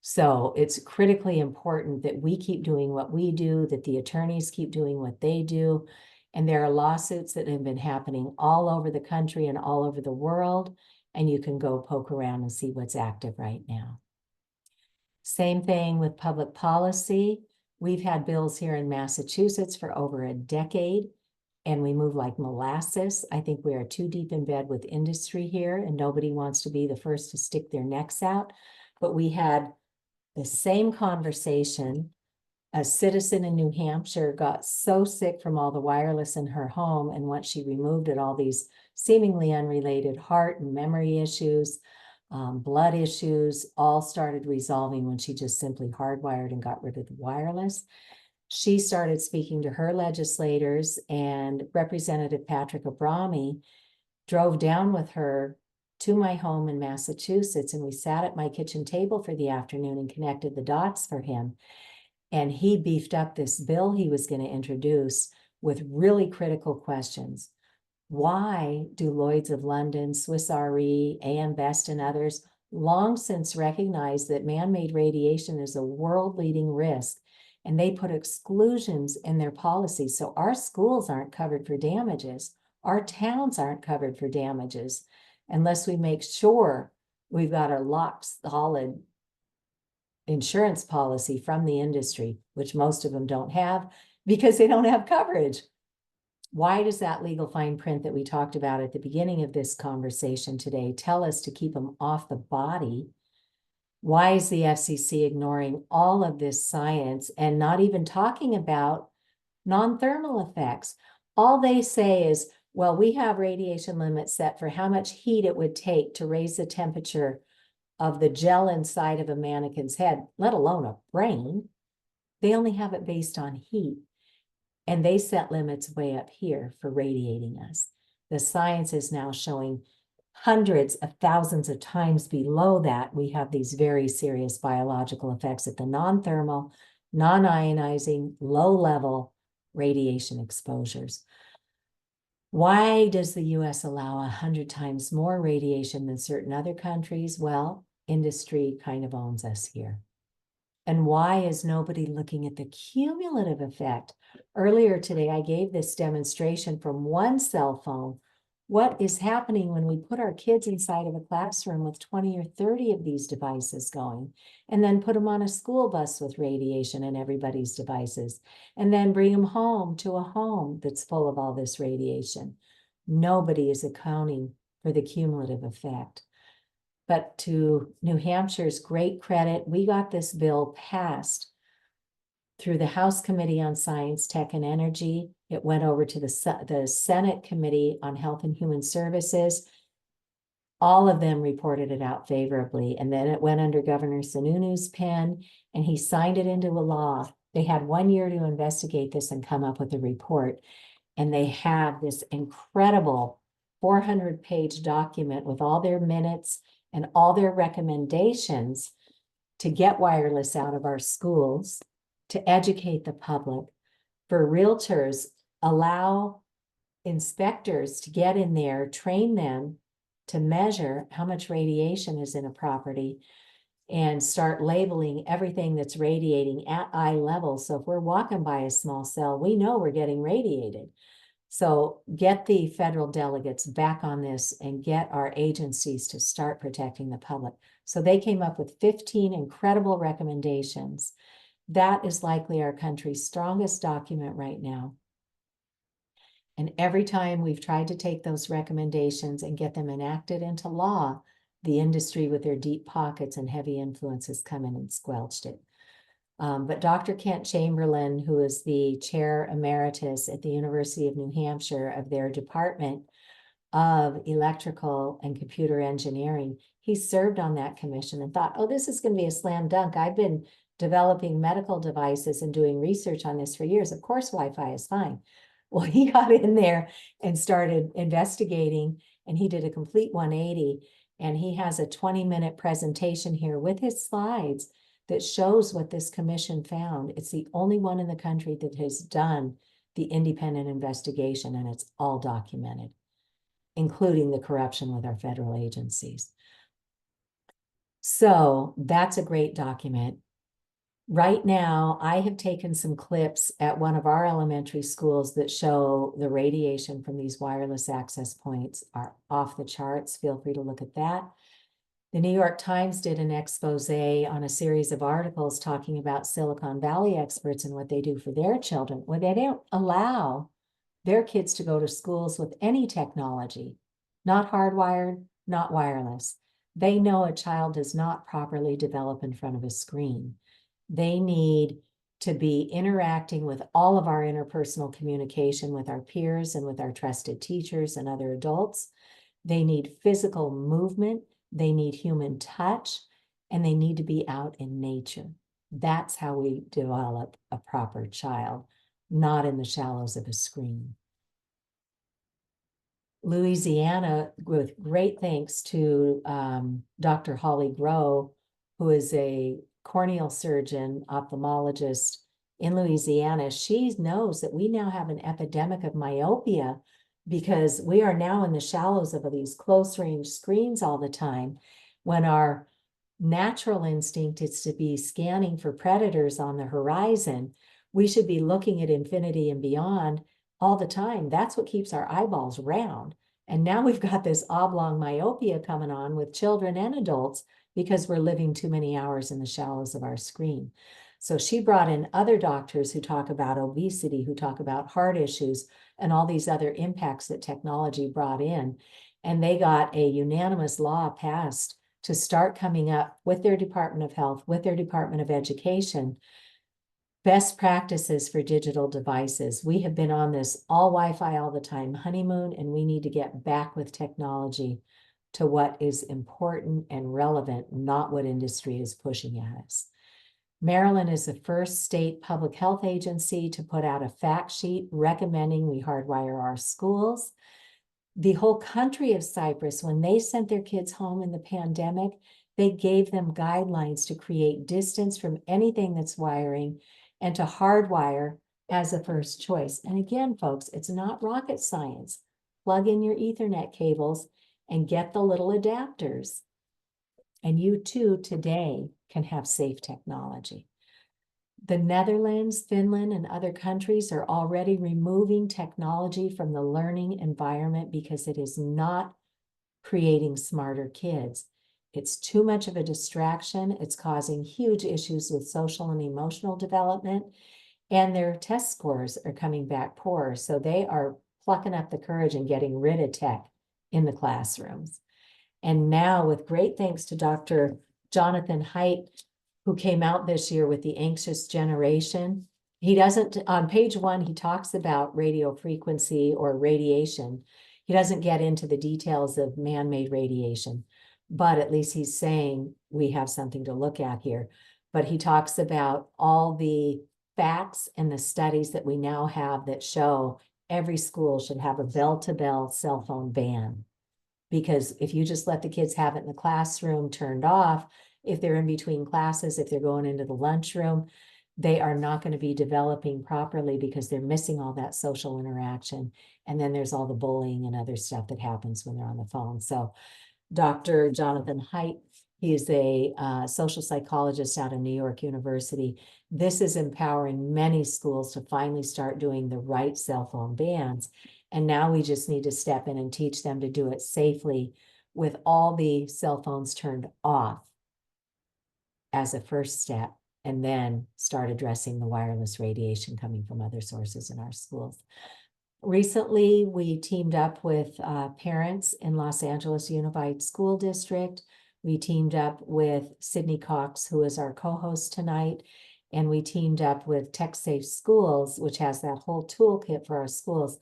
So it's critically important that we keep doing what we do, that the attorneys keep doing what they do, And there are lawsuits that have been happening all over the country and all over the world, and you can go poke around and see what's active right now. Same thing with public policy. We've had bills here in Massachusetts for over a decade, and we move like molasses. I think we are too deep in bed with industry here, and nobody wants to be the first to stick their necks out. But we had the same conversation. A citizen in New Hampshire got so sick from all the wireless in her home, and once she removed it, all these seemingly unrelated heart and memory issues, blood issues, all started resolving when she just simply hardwired and got rid of the wireless. She started speaking to her legislators, and Representative Patrick Abrami drove down with her to my home in Massachusetts, and we sat at my kitchen table for the afternoon and connected the dots for him. And he beefed up this bill he was going to introduce with really critical questions. Why do Lloyd's of London, Swiss Re, AM Best, and others long since recognize that man-made radiation is a world-leading risk, and they put exclusions in their policies? So our schools aren't covered for damages. Our towns aren't covered for damages unless we make sure we've got a lock solid insurance policy from the industry, which most of them don't have because they don't have coverage. Why does that legal fine print that we talked about at the beginning of this conversation today tell us to keep them off the body? Why is the FCC ignoring all of this science and not even talking about non-thermal effects? All they say is, well, we have radiation limits set for how much heat it would take to raise the temperature of the gel inside of a mannequin's head, let alone a brain. They only have it based on heat. And they set limits way up here for radiating us. The science is now showing hundreds of thousands of times below that, we have these very serious biological effects at the non-thermal, non-ionizing, low-level radiation exposures. Why does the US allow 100 times more radiation than certain other countries? Well, industry kind of owns us here. And why is nobody looking at the cumulative effect? Earlier today, I gave this demonstration from one cell phone. What is happening when we put our kids inside of a classroom with 20 or 30 of these devices going, and then put them on a school bus with radiation and everybody's devices, and then bring them home to a home that's full of all this radiation? Nobody is accounting for the cumulative effect. But to New Hampshire's great credit, we got this bill passed through the House Committee on Science, Tech, and Energy. It went over to the Senate Committee on Health and Human Services. All of them reported it out favorably. And then it went under Governor Sununu's pen, and he signed it into a law. They had 1 year to investigate this and come up with a report. And they have this incredible 400-page document with all their minutes and all their recommendations to get wireless out of our schools, to educate the public, for realtors, allow inspectors to get in there, train them to measure how much radiation is in a property, and start labeling everything that's radiating at eye level. So if we're walking by a small cell, we know we're getting radiated. So get the federal delegates back on this and get our agencies to start protecting the public. So they came up with 15 incredible recommendations. That is likely our country's strongest document right now. And every time we've tried to take those recommendations and get them enacted into law, the industry with their deep pockets and heavy influence has come in and squelched it. But Dr. Kent Chamberlain, who is the chair emeritus at the University of New Hampshire of their Department of Electrical and Computer Engineering, he served on that commission and thought, oh, this is going to be a slam dunk. I've been developing medical devices and doing research on this for years. Of course, Wi-Fi is fine. Well, he got in there and started investigating, and he did a complete 180. And he has a 20-minute presentation here with his slides that shows what this commission found. It's the only one in the country that has done the independent investigation, and it's all documented, including the corruption with our federal agencies. So that's a great document. Right now, I have taken some clips at one of our elementary schools that show the radiation from these wireless access points are off the charts. Feel free to look at that. The New York Times did an expose on a series of articles talking about Silicon Valley experts and what they do for their children, where they don't allow their kids to go to schools with any technology, not hardwired, not wireless. They know a child does not properly develop in front of a screen. They need to be interacting with all of our interpersonal communication with our peers and with our trusted teachers and other adults. They need physical movement. They need human touch, and they need to be out in nature. That's how we develop a proper child, not in the shallows of a screen. Louisiana, with great thanks to Dr. Holly Grow, who is a corneal surgeon, ophthalmologist in Louisiana, she knows that we now have an epidemic of myopia because we are now in the shallows of these close range screens all the time, when our natural instinct is to be scanning for predators on the horizon. We should be looking at infinity and beyond all the time. That's what keeps our eyeballs round. And now we've got this oblong myopia coming on with children and adults because we're living too many hours in the shallows of our screen. So she brought in other doctors who talk about obesity, who talk about heart issues, and all these other impacts that technology brought in. And they got a unanimous law passed to start coming up with their Department of Health, with their Department of Education, best practices for digital devices. We have been on this all Wi-Fi all the time honeymoon, and we need to get back with technology to what is important and relevant, not what industry is pushing at us. Maryland is the first state public health agency to put out a fact sheet recommending we hardwire our schools. The whole country of Cyprus, when they sent their kids home in the pandemic, they gave them guidelines to create distance from anything that's wiring and to hardwire as a first choice. And again, folks, it's not rocket science. Plug in your Ethernet cables and get the little adapters. And you too today can have safe technology. The Netherlands, Finland, and other countries are already removing technology from the learning environment because it is not creating smarter kids. It's too much of a distraction. It's causing huge issues with social and emotional development, and their test scores are coming back poor. So they are plucking up the courage and getting rid of tech in the classrooms. And now, with great thanks to Dr. Jonathan Haidt, who came out this year with The Anxious Generation. He doesn't, on page 1, he talks about radio frequency or radiation. He doesn't get into the details of man-made radiation, but at least he's saying we have something to look at here. But he talks about all the facts and the studies that we now have that show every school should have a bell-to-bell cell phone ban. Because if you just let the kids have it in the classroom turned off, if they're in between classes, if they're going into the lunchroom, they are not going to be developing properly because they're missing all that social interaction. And then there's all the bullying and other stuff that happens when they're on the phone. So Dr. Jonathan Haidt, he is a social psychologist out of New York University. This is empowering many schools to finally start doing the right cell phone bans. And now we just need to step in and teach them to do it safely with all the cell phones turned off as a first step, and then start addressing the wireless radiation coming from other sources in our schools. Recently, we teamed up with parents in Los Angeles Unified School District. We teamed up with Sidnee Cox, who is our co-host tonight, and we teamed up with Tech Safe Schools, which has that whole toolkit for our schools,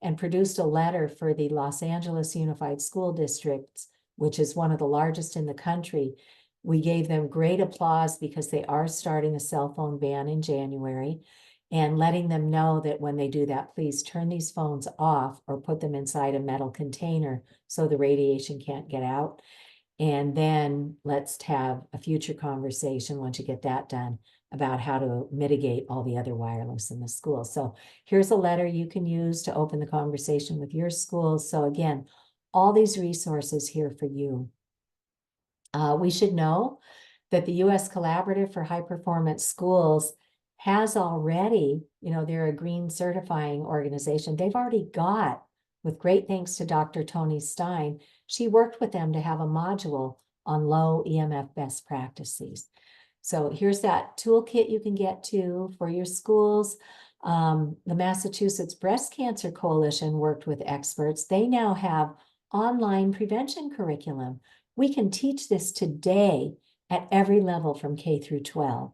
and produced a letter for the Los Angeles Unified School Districts, which is one of the largest in the country. We gave them great applause because they are starting a cell phone ban in January, and letting them know that when they do that, please turn these phones off or put them inside a metal container so the radiation can't get out. And then let's have a future conversation once you get that done about how to mitigate all the other wireless in the school. So here's a letter you can use to open the conversation with your schools. So again, all these resources here for you. We should know that the U.S. Collaborative for High Performance Schools has already, they're a green certifying organization. They've already got, with great thanks to Dr. Tony Stein, she worked with them to have a module on low EMF best practices. So here's that toolkit you can get to for your schools. The Massachusetts Breast Cancer Coalition worked with experts. They now have online prevention curriculum. We can teach this today at every level from K through 12.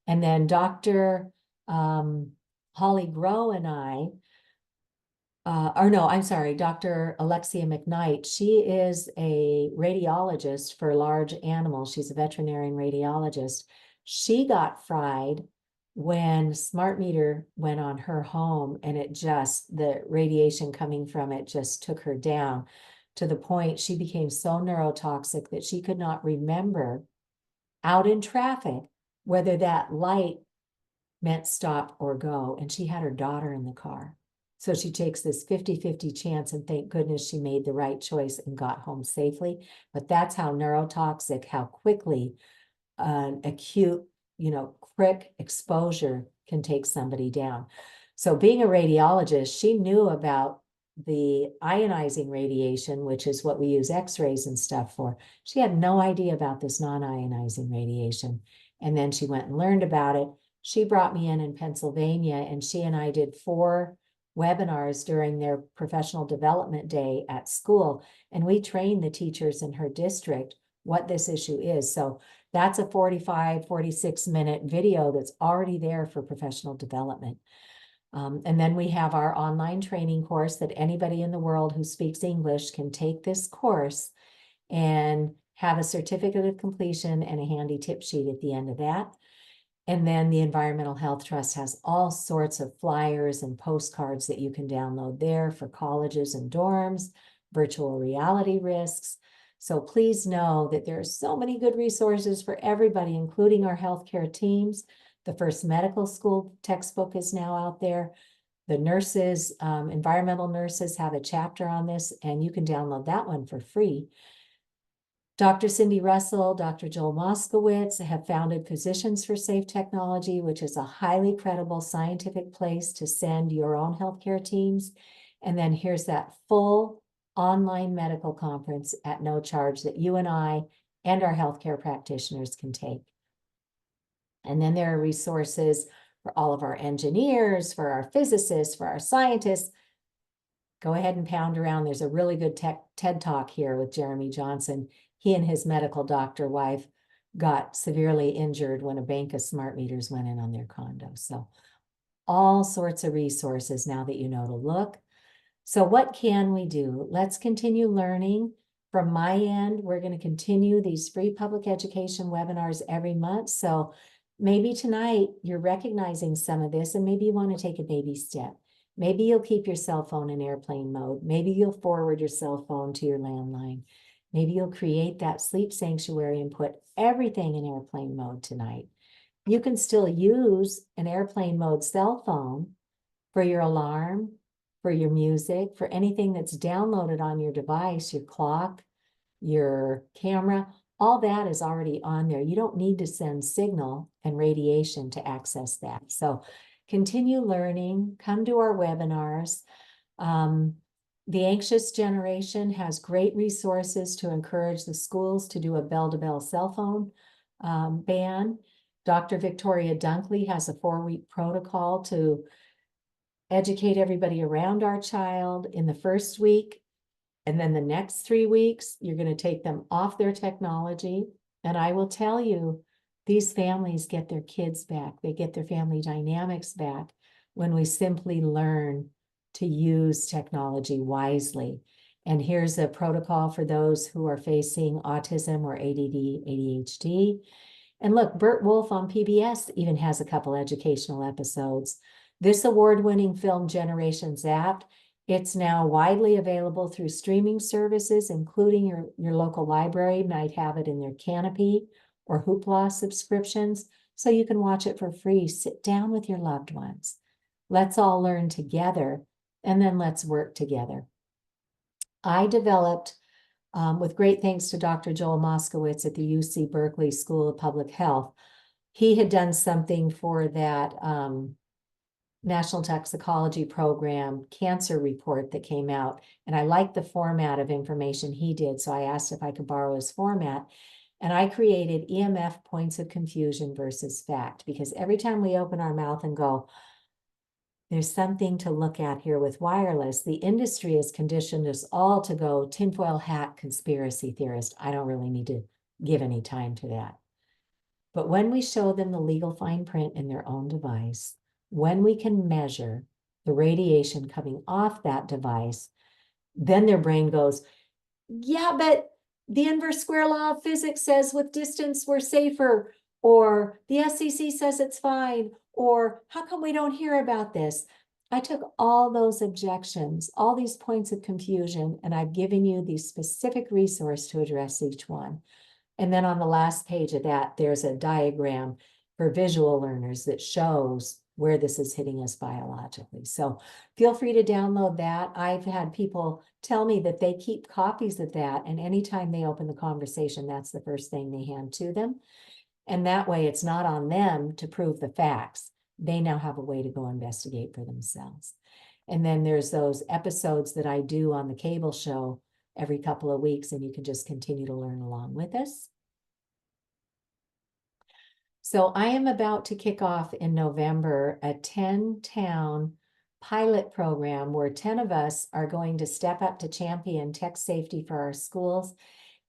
And then Dr. Holly Grow and I, Dr. Alexia McKnight, she is a radiologist for large animals. She's a veterinarian radiologist. She got fried when smart meter went on her home, and the radiation coming from it just took her down to the point she became so neurotoxic that she could not remember out in traffic whether that light meant stop or go. And she had her daughter in the car. So she takes this 50-50 chance, and thank goodness she made the right choice and got home safely. But that's how neurotoxic, how quickly an acute, quick exposure can take somebody down. So being a radiologist, she knew about the ionizing radiation, which is what we use x-rays and stuff for. She had no idea about this non-ionizing radiation. And then she went and learned about it. She brought me in Pennsylvania, and she and I did 4 webinars during their professional development day at school. And we trained the teachers in her district what this issue is. So that's a 45, 46-minute video that's already there for professional development. And then we have our online training course that anybody in the world who speaks English can take this course and have a certificate of completion and a handy tip sheet at the end of that. And then the Environmental Health Trust has all sorts of flyers and postcards that you can download there for colleges and dorms, virtual reality risks. So please know that there are so many good resources for everybody, including our healthcare teams. The First Medical School textbook is now out there. The nurses, environmental nurses, have a chapter on this, and you can download that one for free. Dr. Cindy Russell, Dr. Joel Moskowitz have founded Physicians for Safe Technology, which is a highly credible scientific place to send your own healthcare teams. And then here's that full online medical conference at no charge that you and I and our healthcare practitioners can take. And then there are resources for all of our engineers, for our physicists, for our scientists. Go ahead and pound around. There's a really good TED Talk here with Jeremy Johnson. He and his medical doctor wife got severely injured when a bank of smart meters went in on their condo. So all sorts of resources now that you know to look. So what can we do? Let's continue learning. From my end, we're going to continue these free public education webinars every month. So maybe tonight you're recognizing some of this, and maybe you want to take a baby step. Maybe you'll keep your cell phone in airplane mode. Maybe you'll forward your cell phone to your landline. Maybe you'll create that sleep sanctuary and put everything in airplane mode tonight. You can still use an airplane mode cell phone for your alarm, for your music, for anything that's downloaded on your device, your clock, your camera. All that is already on there. You don't need to send signal and radiation to access that. So continue learning, come to our webinars. The Anxious Generation has great resources to encourage the schools to do a bell-to-bell cell phone ban. Dr. Victoria Dunkley has a 4-week protocol to educate everybody around our child in the first week. And then the next 3 weeks, you're going to take them off their technology. And I will tell you, these families get their kids back. They get their family dynamics back when we simply learn to use technology wisely. And here's a protocol for those who are facing autism or ADD, ADHD. And look, Bert Wolf on PBS even has a couple educational episodes. This award-winning film, Generation Zapped, it's now widely available through streaming services, including your local library might have it in their Canopy or Hoopla subscriptions, so you can watch it for free. Sit down with your loved ones. Let's all learn together, and then let's work together. I developed with great thanks to Dr. Joel Moskowitz at the UC Berkeley School of Public Health. He had done something for that National Toxicology Program cancer report that came out, and I liked the format of information he did, so I asked if I could borrow his format. And I created EMF points of confusion versus fact, because every time we open our mouth and go, there's something to look at here with wireless, the industry has conditioned us all to go tinfoil hat conspiracy theorist. I don't really need to give any time to that. But when we show them the legal fine print in their own device, when we can measure the radiation coming off that device, then their brain goes, yeah, but the inverse square law of physics says with distance we're safer, or the SEC says it's fine, or how come we don't hear about this? I took all those objections, all these points of confusion, and I've given you the specific resource to address each one. And then on the last page of that, there's a diagram for visual learners that shows where this is hitting us biologically. So feel free to download that. I've had people tell me that they keep copies of that, and anytime they open the conversation, that's the first thing they hand to them. And that way it's not on them to prove the facts. They now have a way to go investigate for themselves. And then there's those episodes that I do on the cable show every couple of weeks, and you can just continue to learn along with us. So I am about to kick off in November a 10-town pilot program where 10 of us are going to step up to champion tech safety for our schools.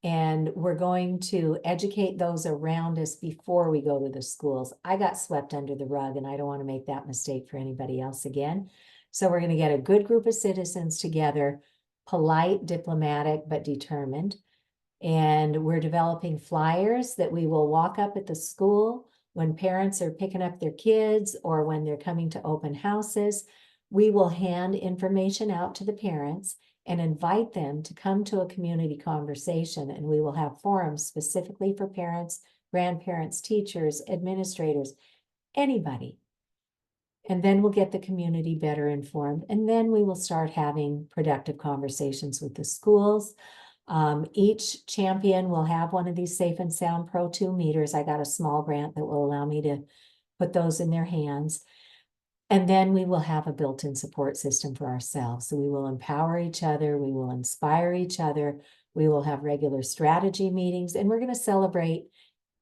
And we're going to educate those around us before we go to the schools. I got swept under the rug, and I don't want to make that mistake for anybody else again. So we're going to get a good group of citizens together, polite, diplomatic, but determined. And we're developing flyers that we will walk up at the school when parents are picking up their kids or when they're coming to open houses. We will hand information out to the parents and invite them to come to a community conversation. And we will have forums specifically for parents, grandparents, teachers, administrators, anybody. And then we'll get the community better informed. And then we will start having productive conversations with the schools. Each champion will have one of these Safe and Sound Pro 2 meters. I got a small grant that will allow me to put those in their hands. And then we will have a built-in support system for ourselves. So we will empower each other. We will inspire each other. We will have regular strategy meetings, and we're going to celebrate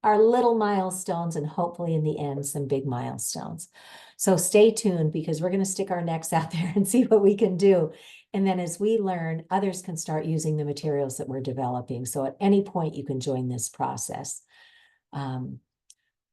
our little milestones and hopefully in the end, some big milestones. So stay tuned, because we're going to stick our necks out there and see what we can do. And then as we learn, others can start using the materials that we're developing. So at any point, you can join this process.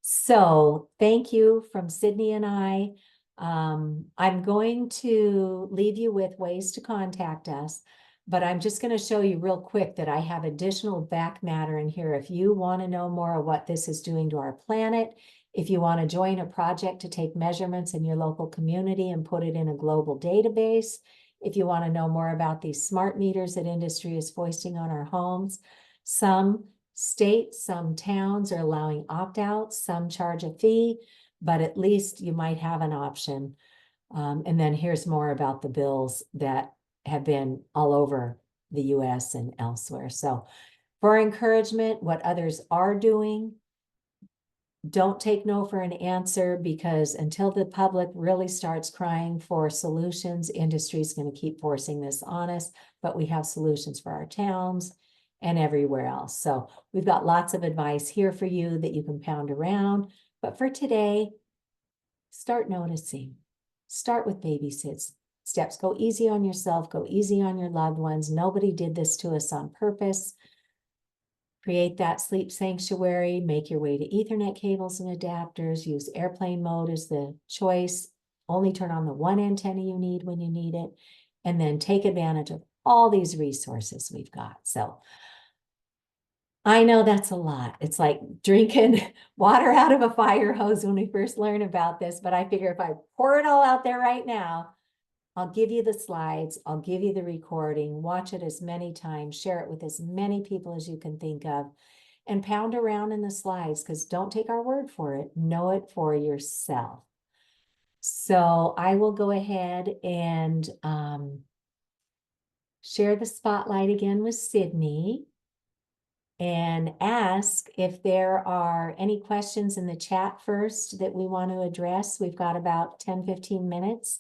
So thank you from Sidney and I. I'm going to leave you with ways to contact us, but I'm just going to show you real quick that I have additional back matter in here. If you want to know more of what this is doing to our planet, if you want to join a project to take measurements in your local community and put it in a global database, if you want to know more about these smart meters that industry is foisting on our homes, some states, some towns are allowing opt-outs, some charge a fee, but at least you might have an option. And then here's more about the bills that have been all over the US and elsewhere. So for encouragement, what others are doing, don't take no for an answer, because until the public really starts crying for solutions, industry is going to keep forcing this on us, but we have solutions for our towns and everywhere else. So we've got lots of advice here for you that you can pound around. But for today, start noticing. Start with baby steps. Go easy on yourself. Go easy on your loved ones. Nobody did this to us on purpose. Create that sleep sanctuary. Make your way to Ethernet cables and adapters. Use airplane mode as the choice. Only turn on the one antenna you need when you need it. And then take advantage of all these resources we've got. So I know that's a lot. It's like drinking water out of a fire hose when we first learn about this, but I figure if I pour it all out there right now, I'll give you the slides, I'll give you the recording, watch it as many times, share it with as many people as you can think of, and pound around in the slides, because don't take our word for it, know it for yourself. So I will go ahead and share the spotlight again with Sidnee and ask if there are any questions in the chat first that we want to address. We've got about 10, 15 minutes.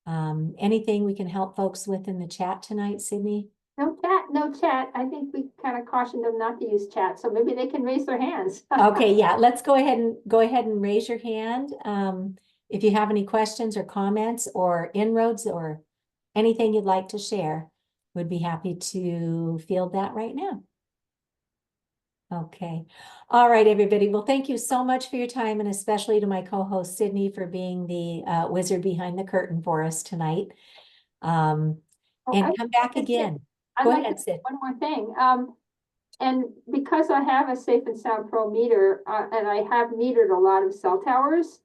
Anything we can help folks with in the chat tonight, Sidnee? No chat, no chat. I think we kind of cautioned them not to use chat, so maybe they can raise their hands. Okay, yeah, let's go ahead and raise your hand. If you have any questions or comments or inroads or anything you'd like to share, we'd be happy to field that right now. Okay. All right, everybody. Well, thank you so much for your time, and especially to my co-host Sidnee for being the wizard behind the curtain for us tonight. And come back again. Go ahead, Sid. One more thing. And because I have a Safe and Sound Pro meter, and I have metered a lot of cell towers,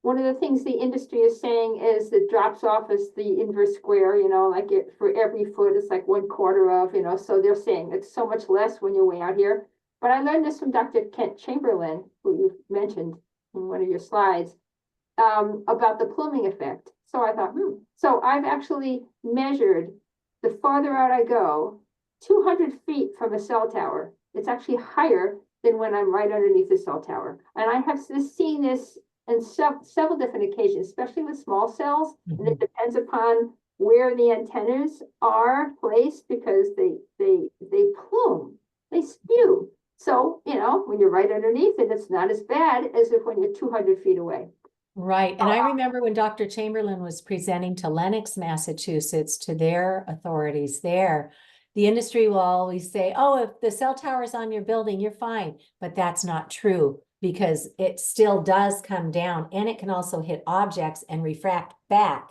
one of the things the industry is saying is it drops off as the inverse square, you know, like it for every foot, it's like 1/4 of, you know, so they're saying it's so much less when you're way out here. But I learned this from Dr. Kent Chamberlain, who you mentioned in one of your slides, about the pluming effect. So I thought, So I've actually measured the farther out I go, 200 feet from a cell tower. It's actually higher than when I'm right underneath the cell tower. And I have seen this in several different occasions, especially with small cells. And it depends upon where the antennas are placed, because they plume, they spew. So, you know, when you're right underneath it, it's not as bad as if when you're 200 feet away. Right. And I remember when Dr. Chamberlain was presenting to Lenox, Massachusetts, to their authorities there, the industry will always say, oh, if the cell tower is on your building, you're fine. But that's not true, because it still does come down, and it can also hit objects and refract back.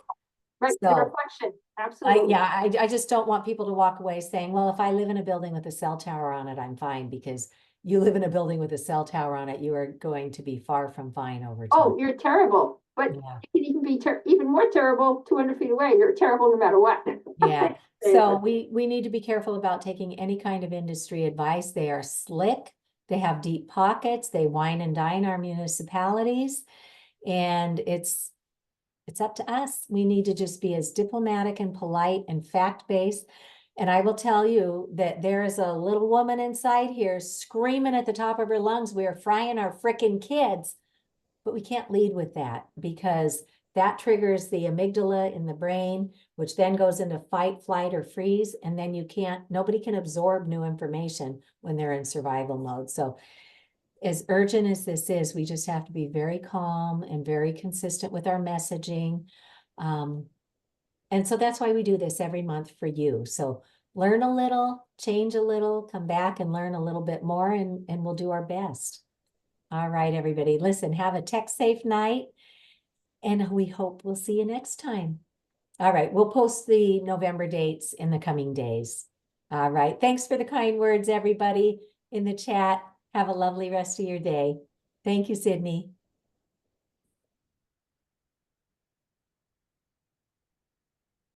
Right, the reflection, absolutely. I just don't want people to walk away saying, well, if I live in a building with a cell tower on it, I'm fine, because you live in a building with a cell tower on it, you are going to be far from fine over time. Oh, you're terrible. But you can even be even more terrible 200 feet away. You're terrible no matter what. Yeah. So we need to be careful about taking any kind of industry advice. They are slick. They have deep pockets. They wine and dine our municipalities. And it's up to us. We need to just be as diplomatic and polite and fact-based. And I will tell you that there is a little woman inside here screaming at the top of her lungs, we are frying our frickin' kids. But we can't lead with that, because that triggers the amygdala in the brain, which then goes into fight, flight, or freeze. And then nobody can absorb new information when they're in survival mode. So as urgent as this is, we just have to be very calm and very consistent with our messaging. And so that's why we do this every month for you. So learn a little, change a little, come back and learn a little bit more, and we'll do our best. All right, everybody. Listen, have a tech safe night, and we hope we'll see you next time. All right, we'll post the November dates in the coming days. All right, thanks for the kind words, everybody in the chat. Have a lovely rest of your day. Thank you, Sidnee.